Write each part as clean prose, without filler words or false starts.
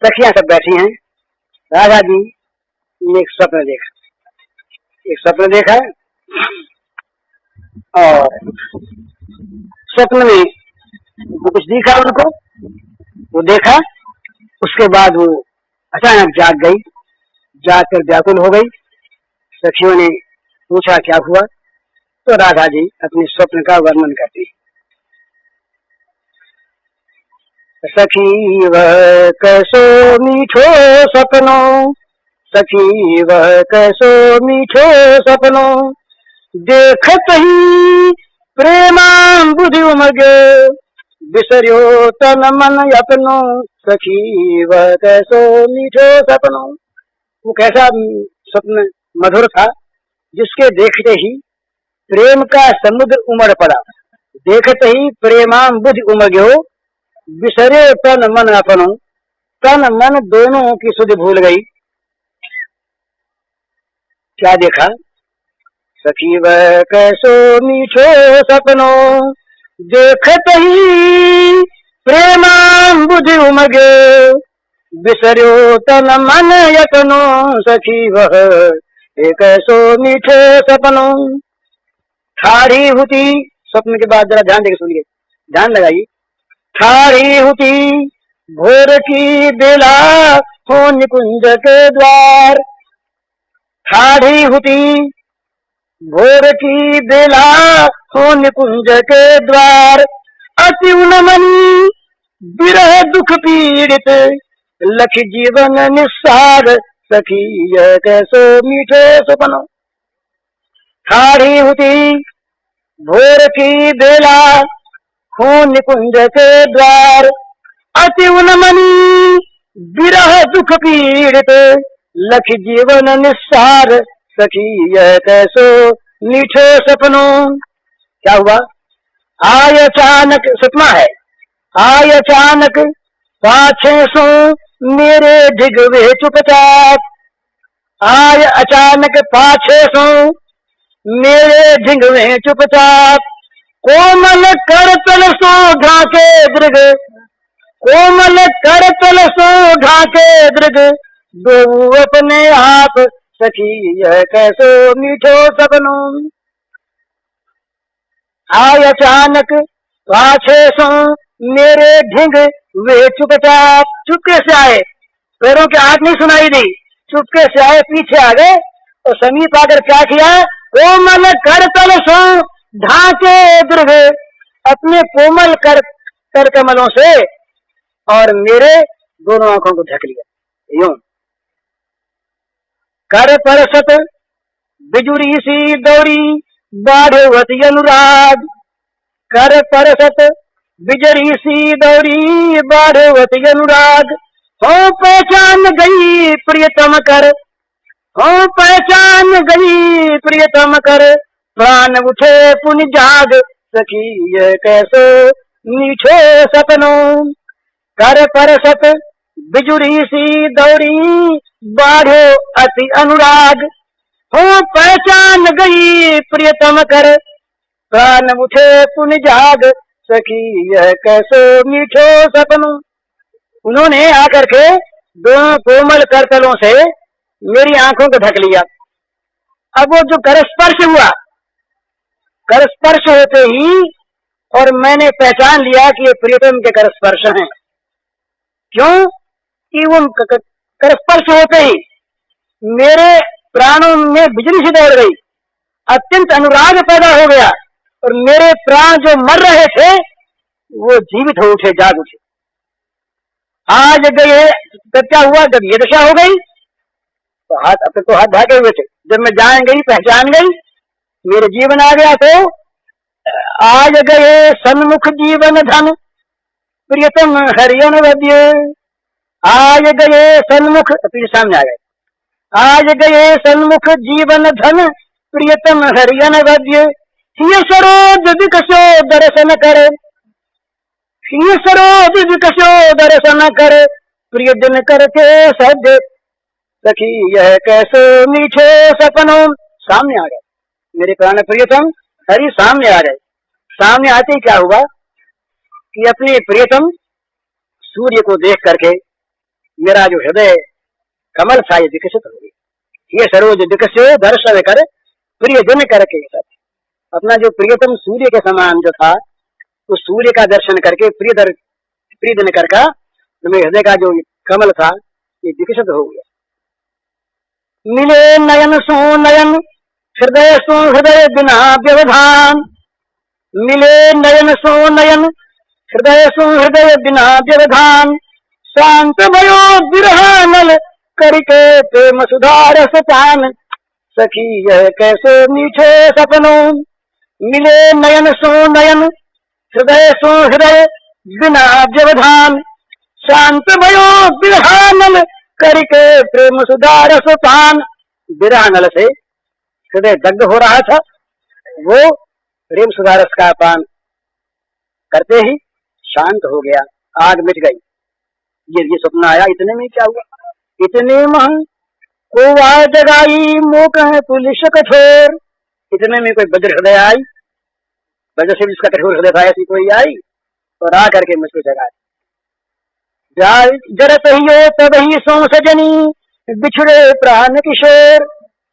सखियां सब बैठी हैं। राजा जी ने एक स्वप्न देखा और स्वप्न में वो कुछ दिखा उनको, वो देखा। उसके बाद वो अचानक जाग गई, जागकर व्याकुल हो गई। सखियों ने पूछा क्या हुआ, तो राधा जी अपने स्वप्न का वर्णन करती। सखी वह कैसो मीठो सपनो, सखी वह कैसो मीठो सपनो, देखत ही प्रेमांबुधि उमगे, बिसर्यो तन मन अपनो, सखी वह कैसो मीठो सपनो। वो कैसा स्वप्न मधुर था जिसके देखते ही प्रेम का समुद्र उमड़ पड़ा। देखते ही प्रेमांबुधि उमग्यो, बिसरे तन मन अपनो, तन मन दोनों की सुध भूल गई। क्या देखा, सखी वह कैसो मीठो सपनो, देखत ही प्रेमांबुधि उमगे, बिसर्यो तन मन यतनो, सखी वह कैसो मीठो सपनो। ठाड़ी हुती, स्वप्न के बाद जरा ध्यान देकर सुनिए, ध्यान लगाइए। ठाड़ी हुती भोर की बेला हो निकुंज के द्वार, ठाड़ी हुती भोर की बेला हो निकुंज के द्वार, अति उन्मनी विरह दुख पीड़ित, लख जीवन निस्सार, सखी यह कैसो मीठो सपनो। ठाड़ी हुती भोर की बेला हो निकुंज के द्वार, अति उन्मनी विरह दुख पीड़ित, लख जीवन निस्सार, सखी यह कैसो मीठो सपनो। क्या हुआ, आय अचानक, सपना है, आय अचानक पाछे सो मेरे ढिगवे चुपचाप, आय अचानक पाछे सो मेरे ढिगवे चुपचाप, कोमल करतल सो ढाके दृग, कोमल करतल सो ढाके दृग, दो अपने आप, सखी यह कैसो मीठो सपनो। आय अचानक पाछे सो मेरे ढिंग वे चुपचाप, चुपके से आए, पैरों की आवाज नहीं सुनाई दी, चुपके से आए, पीछे आ गए और समीप आकर क्या किया, कोमल करतल सो ढाके दृग, अपने कोमल कर कमलों से और मेरे दोनों आंखों को ढक लिया। यूं कर परसत बिजुरी सी दौड़ी बाढ़वती अनुराग, कर परसत बिजरी सी दौड़ी बाढ़वती अनुराग, हो पहचान गई प्रियतम कर, हो पहचान गई प्रियतम कर, प्राण उठे पुन जाग, सखी यह कैसो मीठो सपनो। कर परसत बिजुरी सी दौड़ी बाढ़ो अति अनुराग, हो पहचान गई प्रियतम कर, प्राण उठे पुन जाग, सखी यह कैसो मीठो सपनो। उन्होंने आकर के दोनों कोमल करतलों से मेरी आंखों को ढक लिया। अब वो जो करस्पर्श हुआ, करस्पर्श होते ही और मैंने पहचान लिया कि ये प्रियतम के करस्पर्श हैं। क्यों कि वो करस्पर्श होते ही मेरे प्राणों में बिजली सी दौड़ गई, अत्यंत अनुराग पैदा हो गया और मेरे प्राण जो मर रहे थे वो जीवित हो उठे, जाग उठे। आज गए तब क्या हुआ, जब ये दशा हो गई तो हाथ, अब तक तो हाथ भागे हुए थे, जब मैं जान गई, पहचान गई, मेरे जीवन आ गया, तो आज गए सन्मुख जीवन धन, प्रियतम हरियन वद्य, आज गए सन्मुख, फिर सामने आ गए, आज गए सन्मुख जीवन धन, प्रियतम हरियन वद्य, हिय सरोज विकसो दर्शन कर, हिय सरोज विकसो दर्शन कर, प्रिय दिन करके सद, सखी यह कैसो मीठो सपनो। सामने आ गए मेरे प्राण प्रियतम हरि, सामने आ गए। सामने आते ही क्या हुआ कि अपने प्रियतम सूर्य को देख करके मेरा जो हृदय कमल सा ये विकसित हो गया। ये सरोज विकसो दर्शन कर प्रिय जन करके सब, अपना जो प्रियतम सूर्य के समान जो था उस सूर्य का दर्शन करके प्रिय जन कर का तो मेरे हृदय का जो कमल था ये विकसित हो गया। मिले नयन सो नयन हृदय सो हृदय बिना व्यवधान, मिले नयन सो नयन हृदय सो हृदय बिना व्यवधान, शांत भयो बिरहानल करके प्रेम सुधारस पान, सखी यह कैसे मीठे सपनों, मिले नयन सो नयन हृदय सो हृदय बिना व्यवधान, शांत भयो बिरहानल करके प्रेम सुधारस पान। बिरहानल से हृदय दग्ध हो रहा था, वो प्रेम सुधारस का पान करते ही शांत हो गया, आग मिट गई। ये सपना आया, इतने में क्या हुआ, इतने में को आय जगाई मोक है पुलिस कठोर, इतने में कोई वज्र हृदय आई, वज्र से जिसका कठोर हृदय था ऐसी कोई आई और आ करके मुझको जगा जरत ही हो तब ही सो सजनी बिछुड़े प्राण किशोर,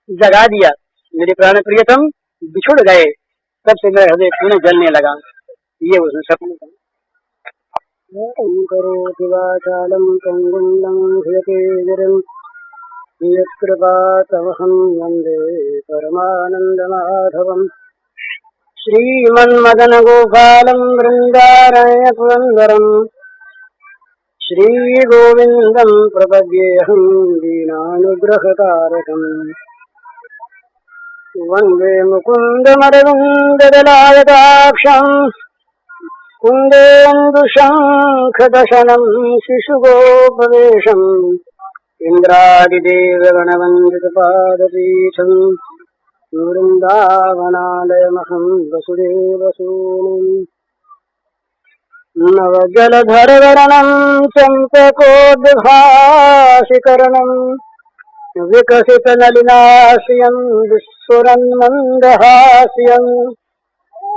जगा दिया मेरे प्राण प्रियतम बिछुड़ गए, तब से मेरा हृदय पुनः जलने लगा। ये उसने सपने करो वाचालम कंगुंडम ह्रियते गिरं यत्कृपातमहं वन्दे परमानंद माधवम, श्रीमन्मदन गोपालं वृंदारण्य पुरंदरम, श्री गोविंदम प्रपद्येऽहं दीनानुग्रहकारकम्, वन्दे मुकुन्दमरविन्ददलायताक्षम्, कुन्देन्दुशङ्खदशनम् शिशुगोपवेशम्, इन्द्रादिदेवगणवन्दितपादपीठम्, वृन्दावनालयमहं वसुदेवसूनुम्, नवजलधरवर्णं चम्पकोद्भासिकरणं, विकसितनलिनास्यं विस्फुरन्मन्दहास्यं,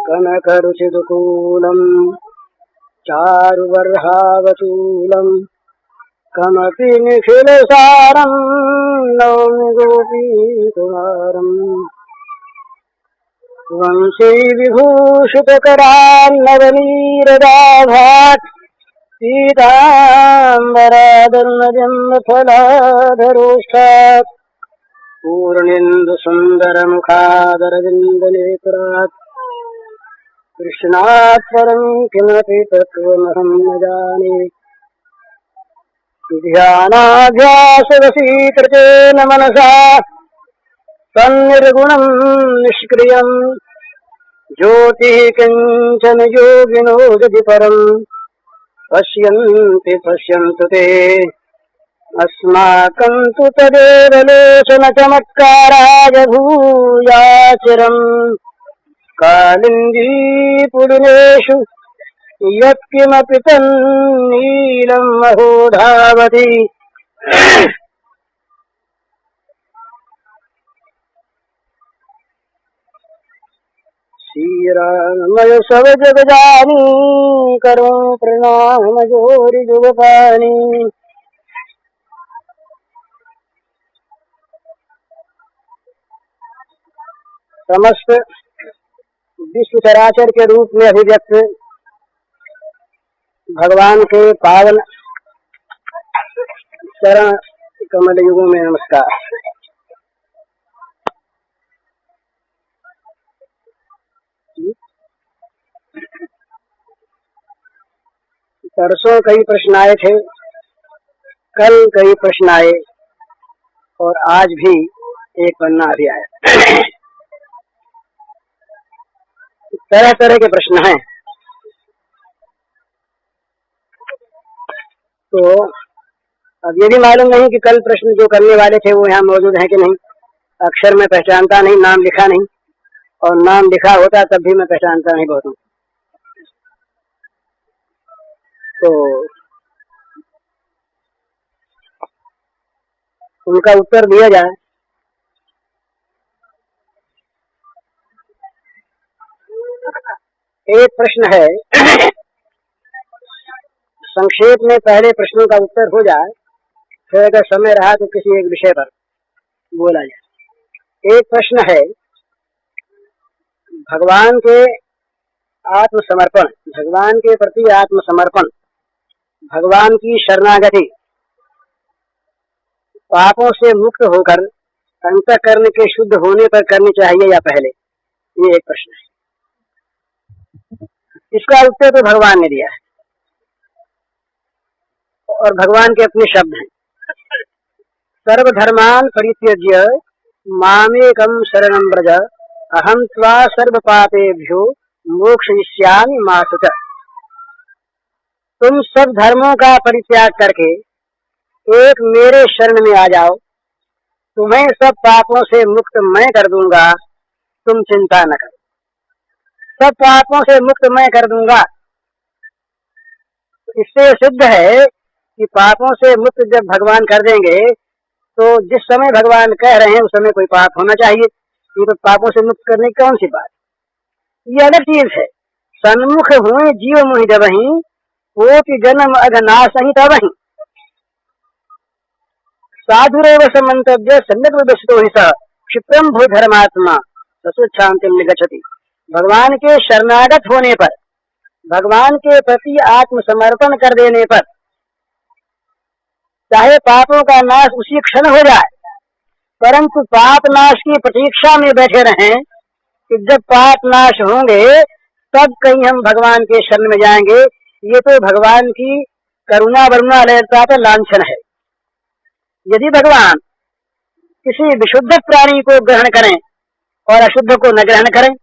कनकरुचिदुकूलं चारुवर्हावचूलं, कमपि निखिलसारं नौमि गोपीकुमारम्, वंशी विभूषितकरान्नवनीरदाभात्, पीताम्बरादर्नजन्मफलाधरोष्ठात्, पूर्णेन्दुसुन्दरमुखादरविन्दनेत्रात्, कृष्णात् परं किमपि तत्त्वमहं न जाने, ध्यानाभ्यासवशीकृतेन मनसा तन्निर्गुणं निष्क्रियं, ज्योतिः किञ्चन योगिनो यदि परं पश्यन्ति पश्यन्तु ते, अस्माकं तु तदेव लोचनचमत्काराय भूयाचिरम्, कालिन्दीपुलिनेषु यत्किमपि तन्नीलं महो धावति, श्रीरामय सब जग जानी, करूं प्रणाम जोरि जुग पानी, समस्त विश्व चराचर के रूप में अभिव्यक्त भगवान के पावन चरण कमल युगों में नमस्कार। परसों कई प्रश्न आए थे, कल कई प्रश्न आए और आज भी एक पन्ना अभी आया। तरह तरह के प्रश्न हैं। तो अब ये भी मालूम नहीं कि कल प्रश्न जो करने वाले थे वो यहाँ मौजूद हैं कि नहीं। अक्षर में पहचानता नहीं, नाम लिखा नहीं, और नाम लिखा होता तब भी मैं पहचानता नहीं बहुतों। तो उनका उत्तर दिया जाए। एक प्रश्न है, संक्षेप में पहले प्रश्नों का उत्तर हो जाए फिर अगर समय रहा तो किसी एक विषय पर बोला जाए। एक प्रश्न है, भगवान के आत्मसमर्पण, भगवान के प्रति आत्मसमर्पण, भगवान की शरणागति पापों से मुक्त होकर अंतःकरण के शुद्ध होने पर करनी चाहिए या पहले, ये एक प्रश्न है। इसका उत्तर तो भगवान ने दिया है और भगवान के अपने शब्द हैं। सर्वधर्मान परित्यज्य मामेकं शरणं व्रज अहं त्वा सर्व पापेभ्यो मोक्षयिष्यामि मा शुचः। तुम सब धर्मों का परित्याग करके एक मेरे शरण में आ जाओ, तुम्हें सब पापों से मुक्त मैं कर दूंगा, तुम चिंता न करो। सब पापों से मुक्त मैं कर दूंगा। इससे सिद्ध है कि पापों से मुक्त जब भगवान कर देंगे तो जिस समय भगवान कह रहे हैं उस समय कोई पाप होना चाहिए। ये तो पापों से मुक्त करने की कौन सी बात, ये अलग चीज है। सन्मुख हुए जीव मुहि जबहि कोटि जन्म अघनाश ही तबहि साधुरेव समन्तव्य सम्यक विदुषितो हि सः क्षिप्रम भू धर्मात्मा ससुच्छांतिम निगच्छति। भगवान के शरणागत होने पर, भगवान के प्रति आत्मसमर्पण कर देने पर चाहे पापों का नाश उसी क्षण हो जाए, परंतु पाप नाश की प्रतीक्षा में बैठे रहें कि जब पाप नाश होंगे तब कहीं हम भगवान के शरण में जाएंगे। ये तो भगवान की करुणा वरुणा लहरता पर लांछन है। यदि भगवान किसी विशुद्ध प्राणी को ग्रहण करें और अशुद्ध को न ग्रहण करें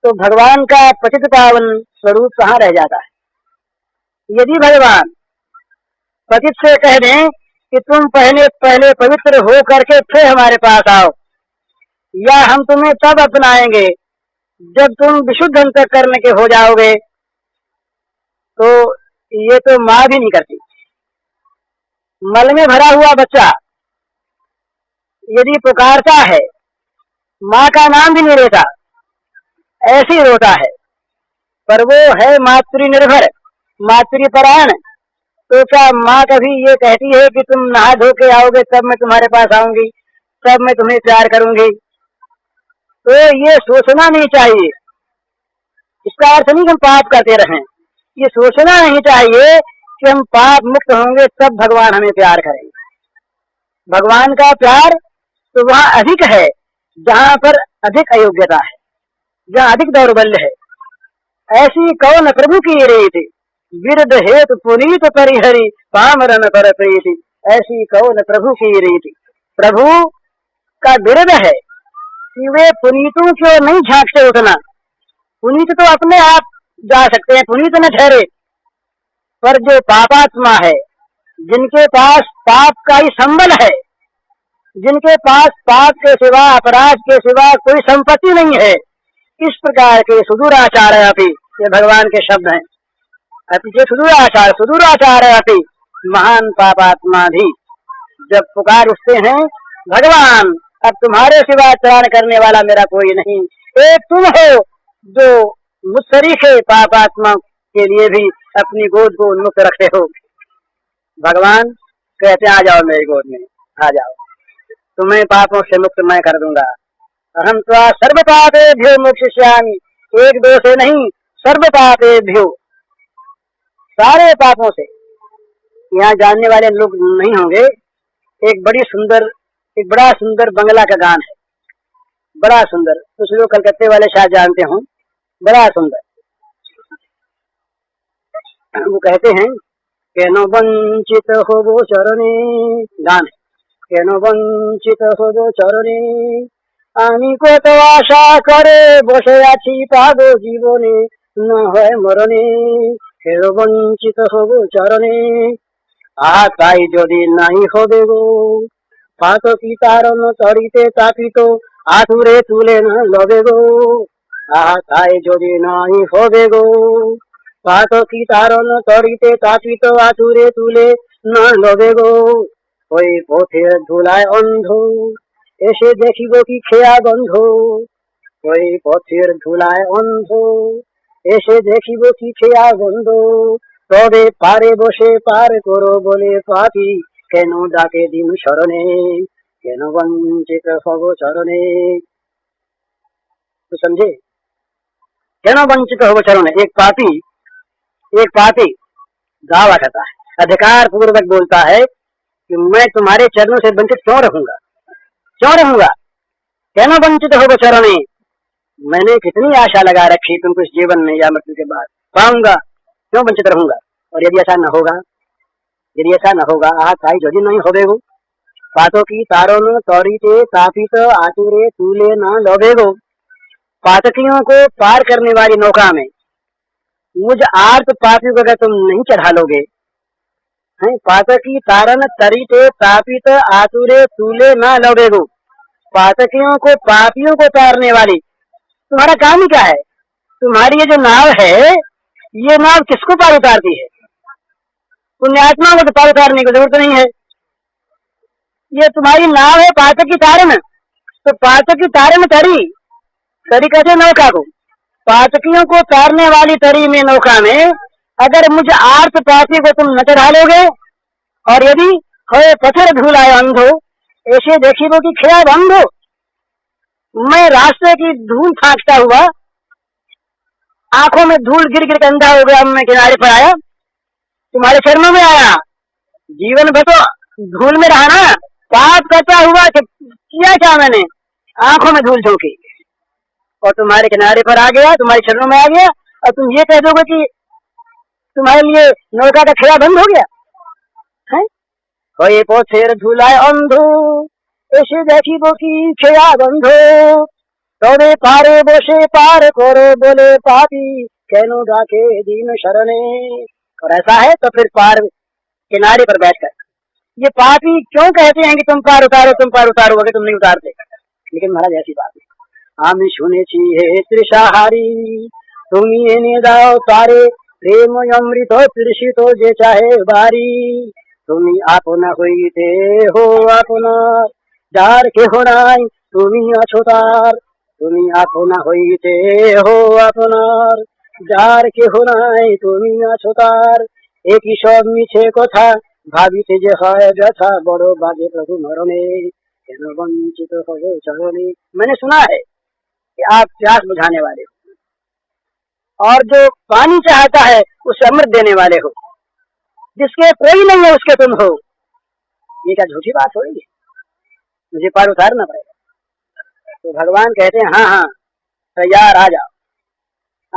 तो भगवान का पतित पावन स्वरूप कहाँ रह जाता है। यदि भगवान पतित से कह दें कि तुम पहले पवित्र हो करके फिर हमारे पास आओ, या हम तुम्हें तब अपनाएंगे जब तुम विशुद्ध अंतःकरण के हो जाओगे, तो ये तो माँ भी नहीं करती। मल में भरा हुआ बच्चा यदि पुकारता है, माँ का नाम भी नहीं लेता, ऐसे ही रोता है। पर वो है मातृनिर्भर, मातृपरायण, तो क्या माँ कभी ये कहती है कि तुम नहा धो के आओगे तब मैं तुम्हारे पास आऊंगी, तब मैं तुम्हें प्यार करूंगी? तो ये सोचना नहीं चाहिए। इसका अर्थ नहीं कि हम पाप करते रहें, ये सोचना नहीं चाहिए कि हम पाप मुक्त होंगे तब भगवान हमें प्यार करेंगे। भगवान का प्यार तो वहाँ अधिक है जहाँ पर अधिक अयोग्यता है, जहाँ अधिक दौर्बल्य है। ऐसी कौन प्रभु की रीति विरद हेतु पुनीत परिहरि पामरन पर प्रीति। ऐसी कौन प्रभु की रीति, प्रभु का विरद है कि वे पुनीतों को नहीं झांकते उतना। पुनीत तो अपने आप जा सकते हैं, पुनीत न ठहरे, पर जो पापात्मा है, जिनके पास पाप का ही संबल है, जिनके पास पाप के सिवा, अपराध के सिवा कोई संपत्ति नहीं है, इस प्रकार के सुदूराचार अपि, ये भगवान के शब्द हैं, अति जो सुदूराचार अपि महान पापात्मा भी जब पुकार उठते हैं, भगवान अब तुम्हारे सिवा त्राण करने वाला मेरा कोई नहीं, एक तुम हो जो मुत्सरीखे पापात्मा के लिए भी अपनी गोद को उन्मुक्त रखते हो। भगवान कहते आ जाओ मेरी गोद में, आ जाओ, तुम्हें पापों से मुक्त मैं कर दूंगा। अहं त्वा सर्व पापेभ्यो मोक्षयिष्यामि, एक दो से नहीं, सर्व पापेभ्यो, सारे पापों से। यहाँ जानने वाले लोग नहीं होंगे, एक बड़ा सुंदर बंगला का गान है, बड़ा सुंदर, कुछ लोग कलकत्ते वाले शायद जानते हो, बड़ा सुंदर। वो कहते हैं केनो वंचित हो वो चरणे, गान है, केनो वंचित हो वो चरणे আমি কত আশা করে বসে আছি পাগো জীবনে, না হয় মরণে ফের বঞ্চিত হব চরণে। আহা তাই যদি নাই হবে গো পাতকি তারণ তরিতে তাপিত আতুরে তুলে না লবে গো। আহা তাই যদি নাই হবে গো পাতকি তারণ তরিতে তাপিত আতুরে তুলে না লবে গো। ওই পথের ধুলায় অন্ধ এসে দেখিব কি খেয়া গন্ধ, ওই পথের ধুলায় অন্ধ এসে দেখিব কি খেয়া গন্ধ। তবে পারে বসে পার করো বলে পাপি কেন ডাকে দিন স্মরণে কেন वंचित হব চরণে। तो समझे, কেন वंचित হব चरण। एक पापी दावा करता है, अधिकार पूर्वक बोलता है कि मैं तुम्हारे चरणों से वंचित क्यों रहूंगा। केन वंचित हो चरणे, मैंने कितनी आशा लगा रखी तुमको इस जीवन में या मृत्यु के बाद पाऊंगा, क्यों वंचित रहूंगा। और यदि ऐसा न होगा आह ताई यदि नहीं होवेगो पातो की तारों तौरीते तापित आतुरे तूले न लोभेगो। पातकियों को पार करने वाली नौका में मुझ आर्त पापी को अगर तुम नहीं चढ़ा लोगे, पातकी तारन तरीते तापित आतुरे तूले न लोभेगो। पातकियों को पापियों को तारने वाली तुम्हारा काम ही क्या है। तुम्हारी ये जो नाव है, ये नाव किसको पार उतारती है। पुण्यात्मा को तो पार उतारने की जरूरत नहीं है। ये तुम्हारी नाव है पातकी तारन, तो पातकी तारन तरी कैसे नौका को, पातकियों को तारने वाली तरी में नौका में अगर मुझ आर्त पापी को तुम न चढ़ा लोगे, और यदि होए पत्थर धूलाए अंधो ऐसे देखिबो कि खिया बंधो। मैं रास्ते की धूल फाँकता हुआ, आंखों में धूल गिर गिर के अंधा हो गया, मैं किनारे पर आया, तुम्हारे चरणों में आया। जीवन भर तो धूल में रहा ना, पाप करता हुआ किया क्या मैंने, आंखों में धूल झोंकी और तुम्हारे किनारे पर आ गया, तुम्हारे चरणों में आ गया। और तुम ये कह दोगे कि तुम्हारे लिए नौका का खेड़ा बंद हो गया है। होए पत्थर धूलाए अंधो ऐसे देखिबो कि खेड़ा बंधो। तबे पारे बसे पार करो बोले पापी केनो डाके दीन शरणे। और ऐसा है तो फिर पार किनारे पर बैठकर ये पापी क्यों कहते हैं कि तुम पार उतारो अगर तुम नहीं उतारते। लेकिन महाराज ऐसी बात है, आमी শুনেছি হে তৃষাহারি তুমি এনে দাও তারে প্রেম অমৃত তৃষিত যে চাহে বাড়ি। তুমি আপনা হইতে হো আপনার যার কেহ নাই তুমি আছো তার। তুমি আপনা হইতে হো আপনার যার কেহ নাই তুমি আছো তার। একই সব মিছে কথা ভাবিতে যে হয় ব্যথা বড় বাজে প্রভু মরণে কেন বঞ্চিत হবে চরণে। मैंने सुना है कि आप प्यास बुझाने वाले हो और जो पानी चाहता है उसे अमृत देने वाले हो, जिसके कोई नहीं है उसके तुम हो। ये क्या झूठी बात हो रही है, मुझे पार उतारना पड़ेगा। तो भगवान कहते हैं हाँ तैयार, आ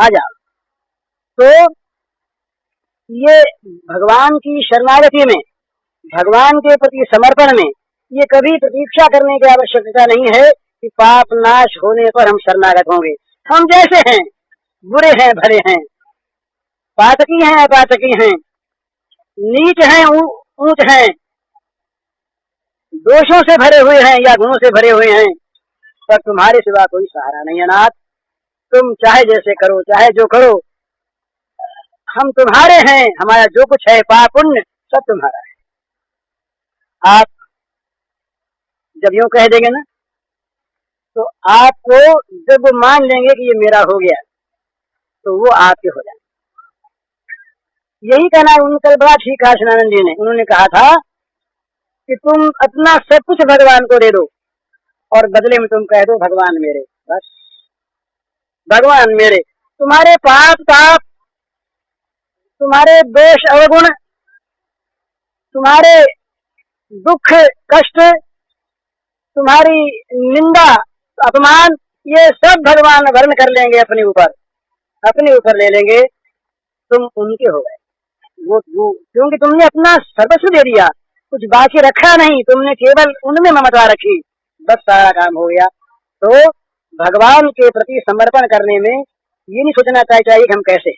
जाओ। तो ये भगवान की शरणागति में, भगवान के प्रति समर्पण में ये कभी प्रतीक्षा करने की आवश्यकता नहीं है कि पाप नाश होने पर हम शरणागत होंगे। हम जैसे हैं, बुरे हैं भले हैं, पातकी हैं अपातकी हैं, नीच हैं ऊंच हैं, दोषों से भरे हुए हैं या गुणों से भरे हुए हैं, पर तुम्हारे सिवा कोई सहारा नहीं है नाथ। तुम चाहे जैसे करो, चाहे जो करो, हम तुम्हारे हैं। हमारा जो कुछ है पाप पुण्य सब तुम्हारा है। आप जब यूं कह देंगे ना तो आपको जब वो मान लेंगे कि ये मेरा हो गया तो वो आपके हो जाएंगे। यही कहना उनका बड़ा ठीक है सनानंद जी ने। उन्होंने कहा था कि तुम अपना सब कुछ भगवान को दे दो और बदले में तुम कह दो भगवान मेरे, बस भगवान मेरे। तुम्हारे पाप ताप, तुम्हारे दोष अवगुण, तुम्हारे दुख कष्ट, तुम्हारी निंदा अपमान, ये सब भगवान वर्ण कर लेंगे अपने ऊपर ले लेंगे। तुम उनके हो गए, वो क्योंकि तुमने अपना सर्वस्व दे दिया, कुछ बाकी रखा नहीं, तुमने केवल उनमें ममता रखी, बस सारा काम हो गया। तो भगवान के प्रति समर्पण करने में ये नहीं सोचना चाहिए कि हम कैसे।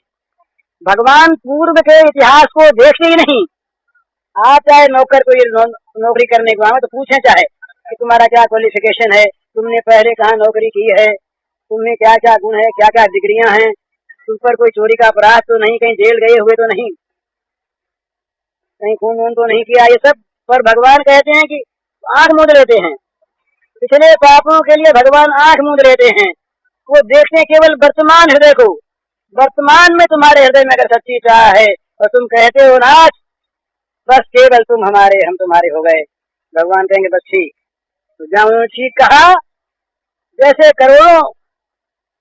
भगवान पूर्व के इतिहास को देखते ही नहीं। आप चाहे नौकर को ये नौकरी करने को आए तो पूछे चाहे कि तुम्हारा क्या क्वालिफिकेशन है, तुमने पहले कहाँ नौकरी की है, तुम्हें क्या क्या गुण है, क्या क्या डिग्रियां हैं, तुम पर कोई चोरी का अपराध तो नहीं, कहीं जेल गए हुए तो नहीं, कहीं खून वून तो नहीं किया, ये सब। पर भगवान कहते हैं कि आंख मूंद लेते हैं, पिछले पापों के लिए भगवान आंख मूंद लेते हैं। वो देखते हैं केवल वर्तमान हृदय को। वर्तमान में तुम्हारे हृदय में अगर सच्ची चाह है और तुम कहते हो नाथ बस केवल तुम हमारे हम तुम्हारे हो गए। भगवान कहेंगे बस ठीक। तो जहाँ ठीक कहा, जैसे करोड़ों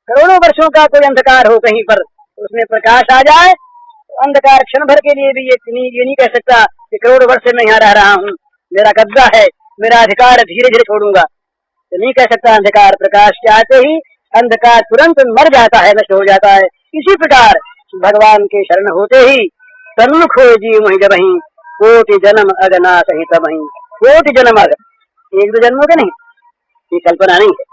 करोड़ों वर्षों का कोई अंधकार हो कहीं पर, उसमें प्रकाश आ जाए तो अंधकार क्षण भर के लिए भी ये नहीं कह सकता कि करोड़ वर्ष से मैं यहाँ रह रहा हूँ, मेरा कब्जा है, मेरा अधिकार धीरे धीरे छोड़ूंगा, तो नहीं कह सकता। अंधकार प्रकाश के आते ही अंधकार तुरंत मर जाता है, नष्ट हो जाता है। इसी प्रकार भगवान के शरण होते ही सन्मुख हो जीव वही जब वही कोटि जन्म अगना सहित वही। कोटि जन्म अग, एक दो जन्मों के नहीं, ये कल्पना नहीं है,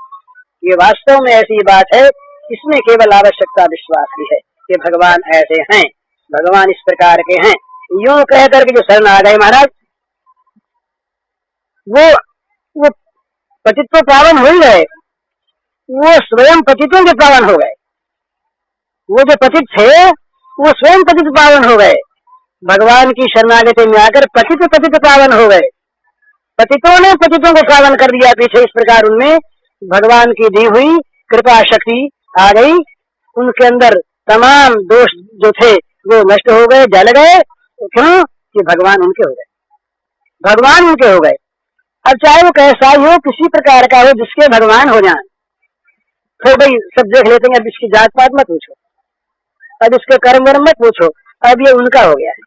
ये वास्तव में ऐसी बात है। इसमें केवल आवश्यकता विश्वास की है कि भगवान ऐसे हैं, भगवान इस प्रकार के हैं। यूं कह करके जो शरण आ गए महाराज, वो पतित तो पावन हो ही गए, वो स्वयं पतितों के पावन हो गए। वो जो पतित थे वो स्वयं पतित पावन हो गए, भगवान की शरणागति में आकर पतित पतित पावन हो गए। पतितों ने पतितों को पावन कर दिया पीछे। इस प्रकार उनमें भगवान की दी हुई कृपा शक्ति आ गई, उनके अंदर तमाम दोष जो थे वो नष्ट हो गए, जल गए। क्यों? कि भगवान उनके हो गए, भगवान उनके हो गए। अब चाहे वो कैसा ही हो, किसी प्रकार का हो, जिसके भगवान हो जाए, फिर भाई सब देख लेते हैं। अब इसकी जात पात मत पूछो, अब इसके कर्म वर्म मत पूछो, अब ये उनका हो गया है,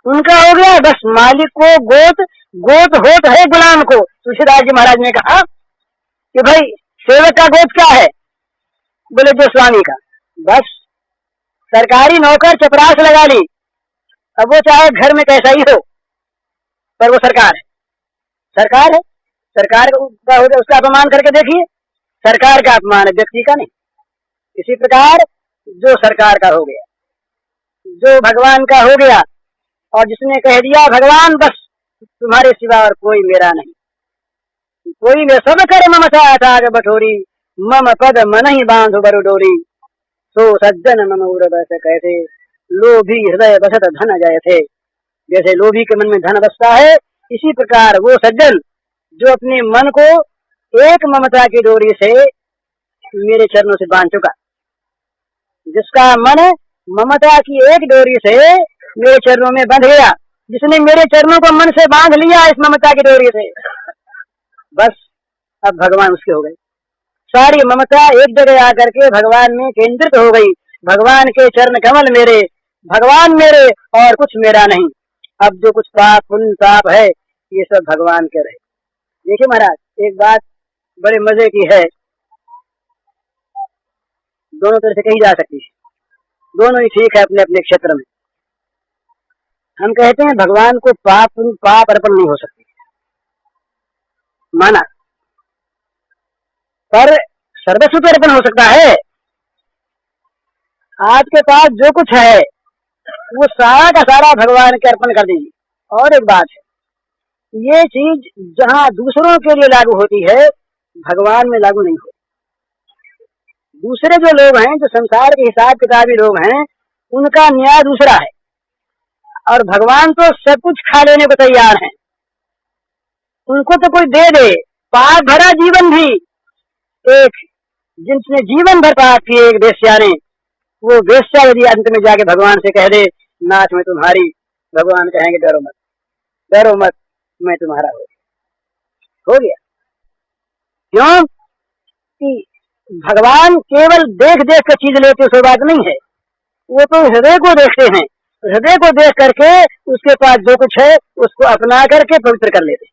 उनका हो गया। बस मालिक को गोत गोत होत है गुलाम को। तुलसीदास जी महाराज ने कहा कि भाई सेवक का गोत क्या है? बोले जो स्वामी का। बस सरकारी नौकर चपरास लगा ली, अब वो चाहे घर में कैसा ही हो, पर वो सरकार है, सरकार है। सरकार का हो गया, उसका अपमान करके देखिए, सरकार का अपमान है, व्यक्ति का नहीं। इसी प्रकार जो सरकार का हो गया, जो भगवान का हो गया, और जिसने कह दिया भगवान बस तुम्हारे सिवा और कोई मेरा नहीं, कोई में सब कर ममता ताग बठोरी, मम पद मन ही बांध बरु डोरी, सो सज्जन मम उर बस कैसे, लोभी हृदय बसत धन जय थे। जैसे लोभी के मन में धन बसता है, इसी प्रकार वो सज्जन जो अपने मन को एक ममता की डोरी से मेरे चरणों से बांध चुका, जिसका मन ममता की एक डोरी से मेरे चरणों में बंध गया, जिसने मेरे चरणों को मन से बांध लिया इस ममता की डोरी से, बस अब भगवान उसके हो गए। सारी ममता एक जगह आकर के भगवान में केंद्रित हो गई। भगवान के चरण कमल मेरे, भगवान मेरे और कुछ मेरा नहीं। अब जो कुछ पाप पुण्य ताप है ये सब भगवान के रहे। देखिए महाराज, एक बात बड़े मजे की है, दोनों तरह से कही जा सकती है, दोनों ही ठीक है अपने अपने क्षेत्र में। हम कहते हैं भगवान को पाप अर्पण नहीं हो सकती, माना, पर सर्वस्व तो अर्पण हो सकता है। आपके पास जो कुछ है वो सारा का सारा भगवान के अर्पण कर दीजिए। और एक बात है, ये चीज जहाँ दूसरों के लिए लागू होती है, भगवान में लागू नहीं होती। दूसरे जो लोग हैं, जो संसार के हिसाब किताबी लोग हैं, उनका न्याय दूसरा है, और भगवान तो सब कुछ खा लेने को तैयार हैं। उनको तो कोई दे दे, पाप भरा जीवन भी, एक जिसने जीवन भर पाप किए एक वेश्या ने, वो वेश्या यदि अंत में जाके भगवान से कह दे नाथ मैं तुम्हारी, भगवान कहेंगे डरो मत, डरो मत, मैं तुम्हारा हो गया। क्यों? कि भगवान केवल देख देख कर चीज लेते सो बात नहीं है, वो तो हृदय को देखते हैं। हृदय को देख करके उसके पास जो कुछ है उसको अपना करके पवित्र कर लेते।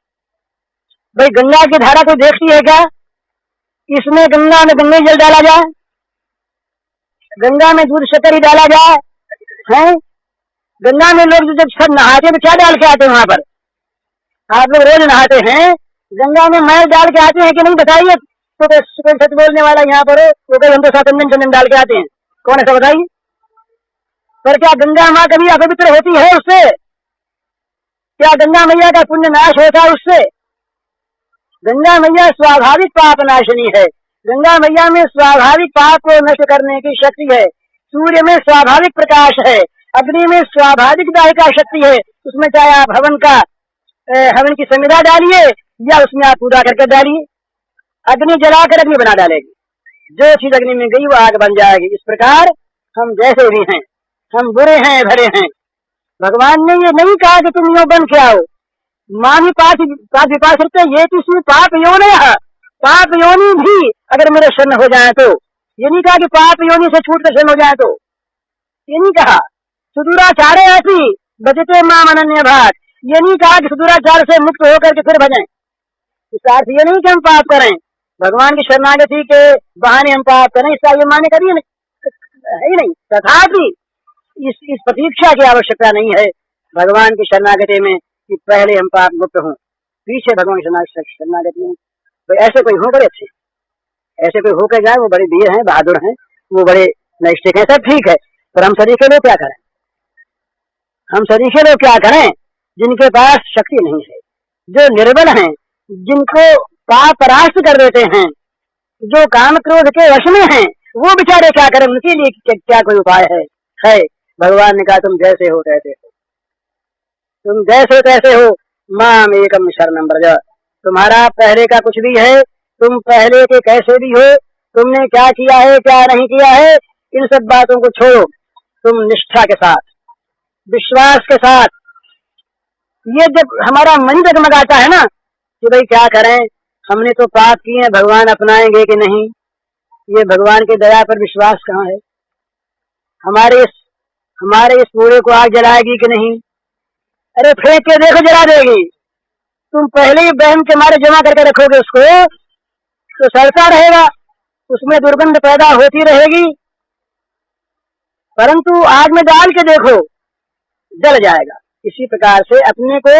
भाई गंगा की धारा को देखती है क्या? इसमें गंगा में गंगा जल डाला जाए, गंगा में दूध शक्कर ही डाला जाए है? गंगा में लोग जब सब नहाते तो क्या डाल के आते हैं? वहां पर आप लोग रोज नहाते हैं, गंगा में मैल डाल के आते हैं कि नहीं? बताइए। तो सच बोलने वाला यहाँ पर हो तो कहीं हम तो चंदन चंदन डाल के आते हैं, कौन ऐसा बताइए? पर क्या गंगा माँ कभी अपवित्र होती है उससे? क्या गंगा मैया का पुण्य नाश होता है उससे? गंगा मैया स्वाभाविक पाप नाशनी है। गंगा मैया में स्वाभाविक पाप को नष्ट करने की शक्ति है। सूर्य में स्वाभाविक प्रकाश है, अग्नि में स्वाभाविक दायिका शक्ति है। उसमें चाहे आप हवन की संविदा डालिए या उसमें आप पूजा करके डालिए, अग्नि जलाकर अग्नि बना डालेगी। जो चीज अग्नि में गई वो आग बन जाएगी। इस प्रकार हम जैसे भी हैं, हम बुरे हैं भले हैं, भगवान ने ये नहीं कहा कि तुम यो बन के आओ। माँ भी पास विपास ये किसी पाप योनि है, पाप योनि भी अगर मेरे शरण हो जाए तो, ये नहीं कहा कि पाप योनि से छूट कर शरण हो जाए तो, ये नहीं कहा। सुदूराचार ऐसी बजते माम अनन्य भाग, ये नहीं कहा कि सुदूराचार से मुक्त होकर के फिर भजें। इसका अर्थ ये नहीं कि हम पाप करें, भगवान की शरणागति के बहाने हम पाप करें, इसका ये माने कभी है ही नहीं। तथापि इस प्रतीक्षा की आवश्यकता नहीं है भगवान की शरणागति में कि पहले हम पाप मुक्त हों, पीछे भगवान की शरणागति में। तो ऐसे कोई हो बड़े अच्छे, ऐसे कोई होकर जाए वो बड़े वीर हैं, बहादुर हैं, वो बड़े नैष्ठिक हैं, सब ठीक है। पर हम सरीखे लोग क्या करें, हम सरीखे लोग क्या करें जिनके पास शक्ति नहीं है, जो निर्बल हैं, जिनको पाप परास्त कर देते हैं, जो काम क्रोध के वश में हैं, वो बेचारे क्या करें, उनके लिए क्या कोई उपाय है? भगवान ने कहा तुम जैसे हो तैसे हो, तुम जैसे तैसे हो, माम एकम शरणम व्रज। तुम्हारा पहले का कुछ भी है, तुम पहले के कैसे भी हो, तुमने क्या किया है क्या नहीं किया है, इन सब बातों को छोड़ो, तुम निष्ठा के साथ, विश्वास के साथ, ये जब हमारा मन जगमगाता है ना कि भाई क्या करें, हमने तो पाप किए हैं, भगवान अपनाएंगे कि नहीं, ये भगवान की दया पर विश्वास कहाँ है, हमारे इस कूड़े को आग जलाएगी कि नहीं, अरे फेंक के देखो जला देगी। तुम पहले ही बहन के मारे जमा करके रखोगे उसको तो सड़ता रहेगा, उसमें दुर्गंध पैदा होती रहेगी, परंतु आग में डाल के देखो जल जाएगा। इसी प्रकार से अपने को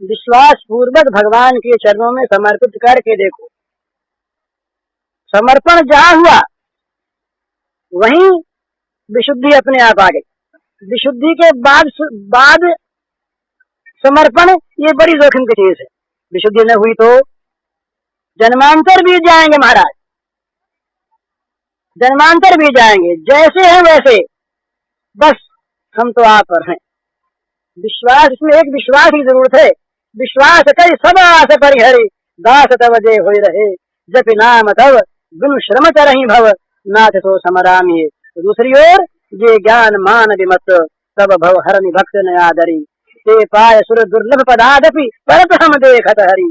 विश्वास पूर्वक भगवान के चरणों में समर्पित करके देखो। समर्पण जहां हुआ वहीं विशुद्धि अपने आप आ गई। विशुद्धि के बाद समर्पण, ये बड़ी जोखिम की चीज है। विशुद्धि न हुई तो जन्मांतर बीत जाएंगे महाराज, जन्मांतर बीत जाएंगे, जैसे हैं वैसे, बस हम तो आप पर हैं। विश्वास, इसमें एक विश्वास की जरूरत है। विश्वास कई सब आस परिहरी, दास तव जे हो रहे, जप नाम तव गुण श्रम तरही भव, नाथ तो समरामिये। तो दूसरी ओर ये ज्ञान मान विमत, तब भव हरनि भक्त न आदरी, ते पाय सुर दुर्लभ पदादपि परत हम देखत हरि।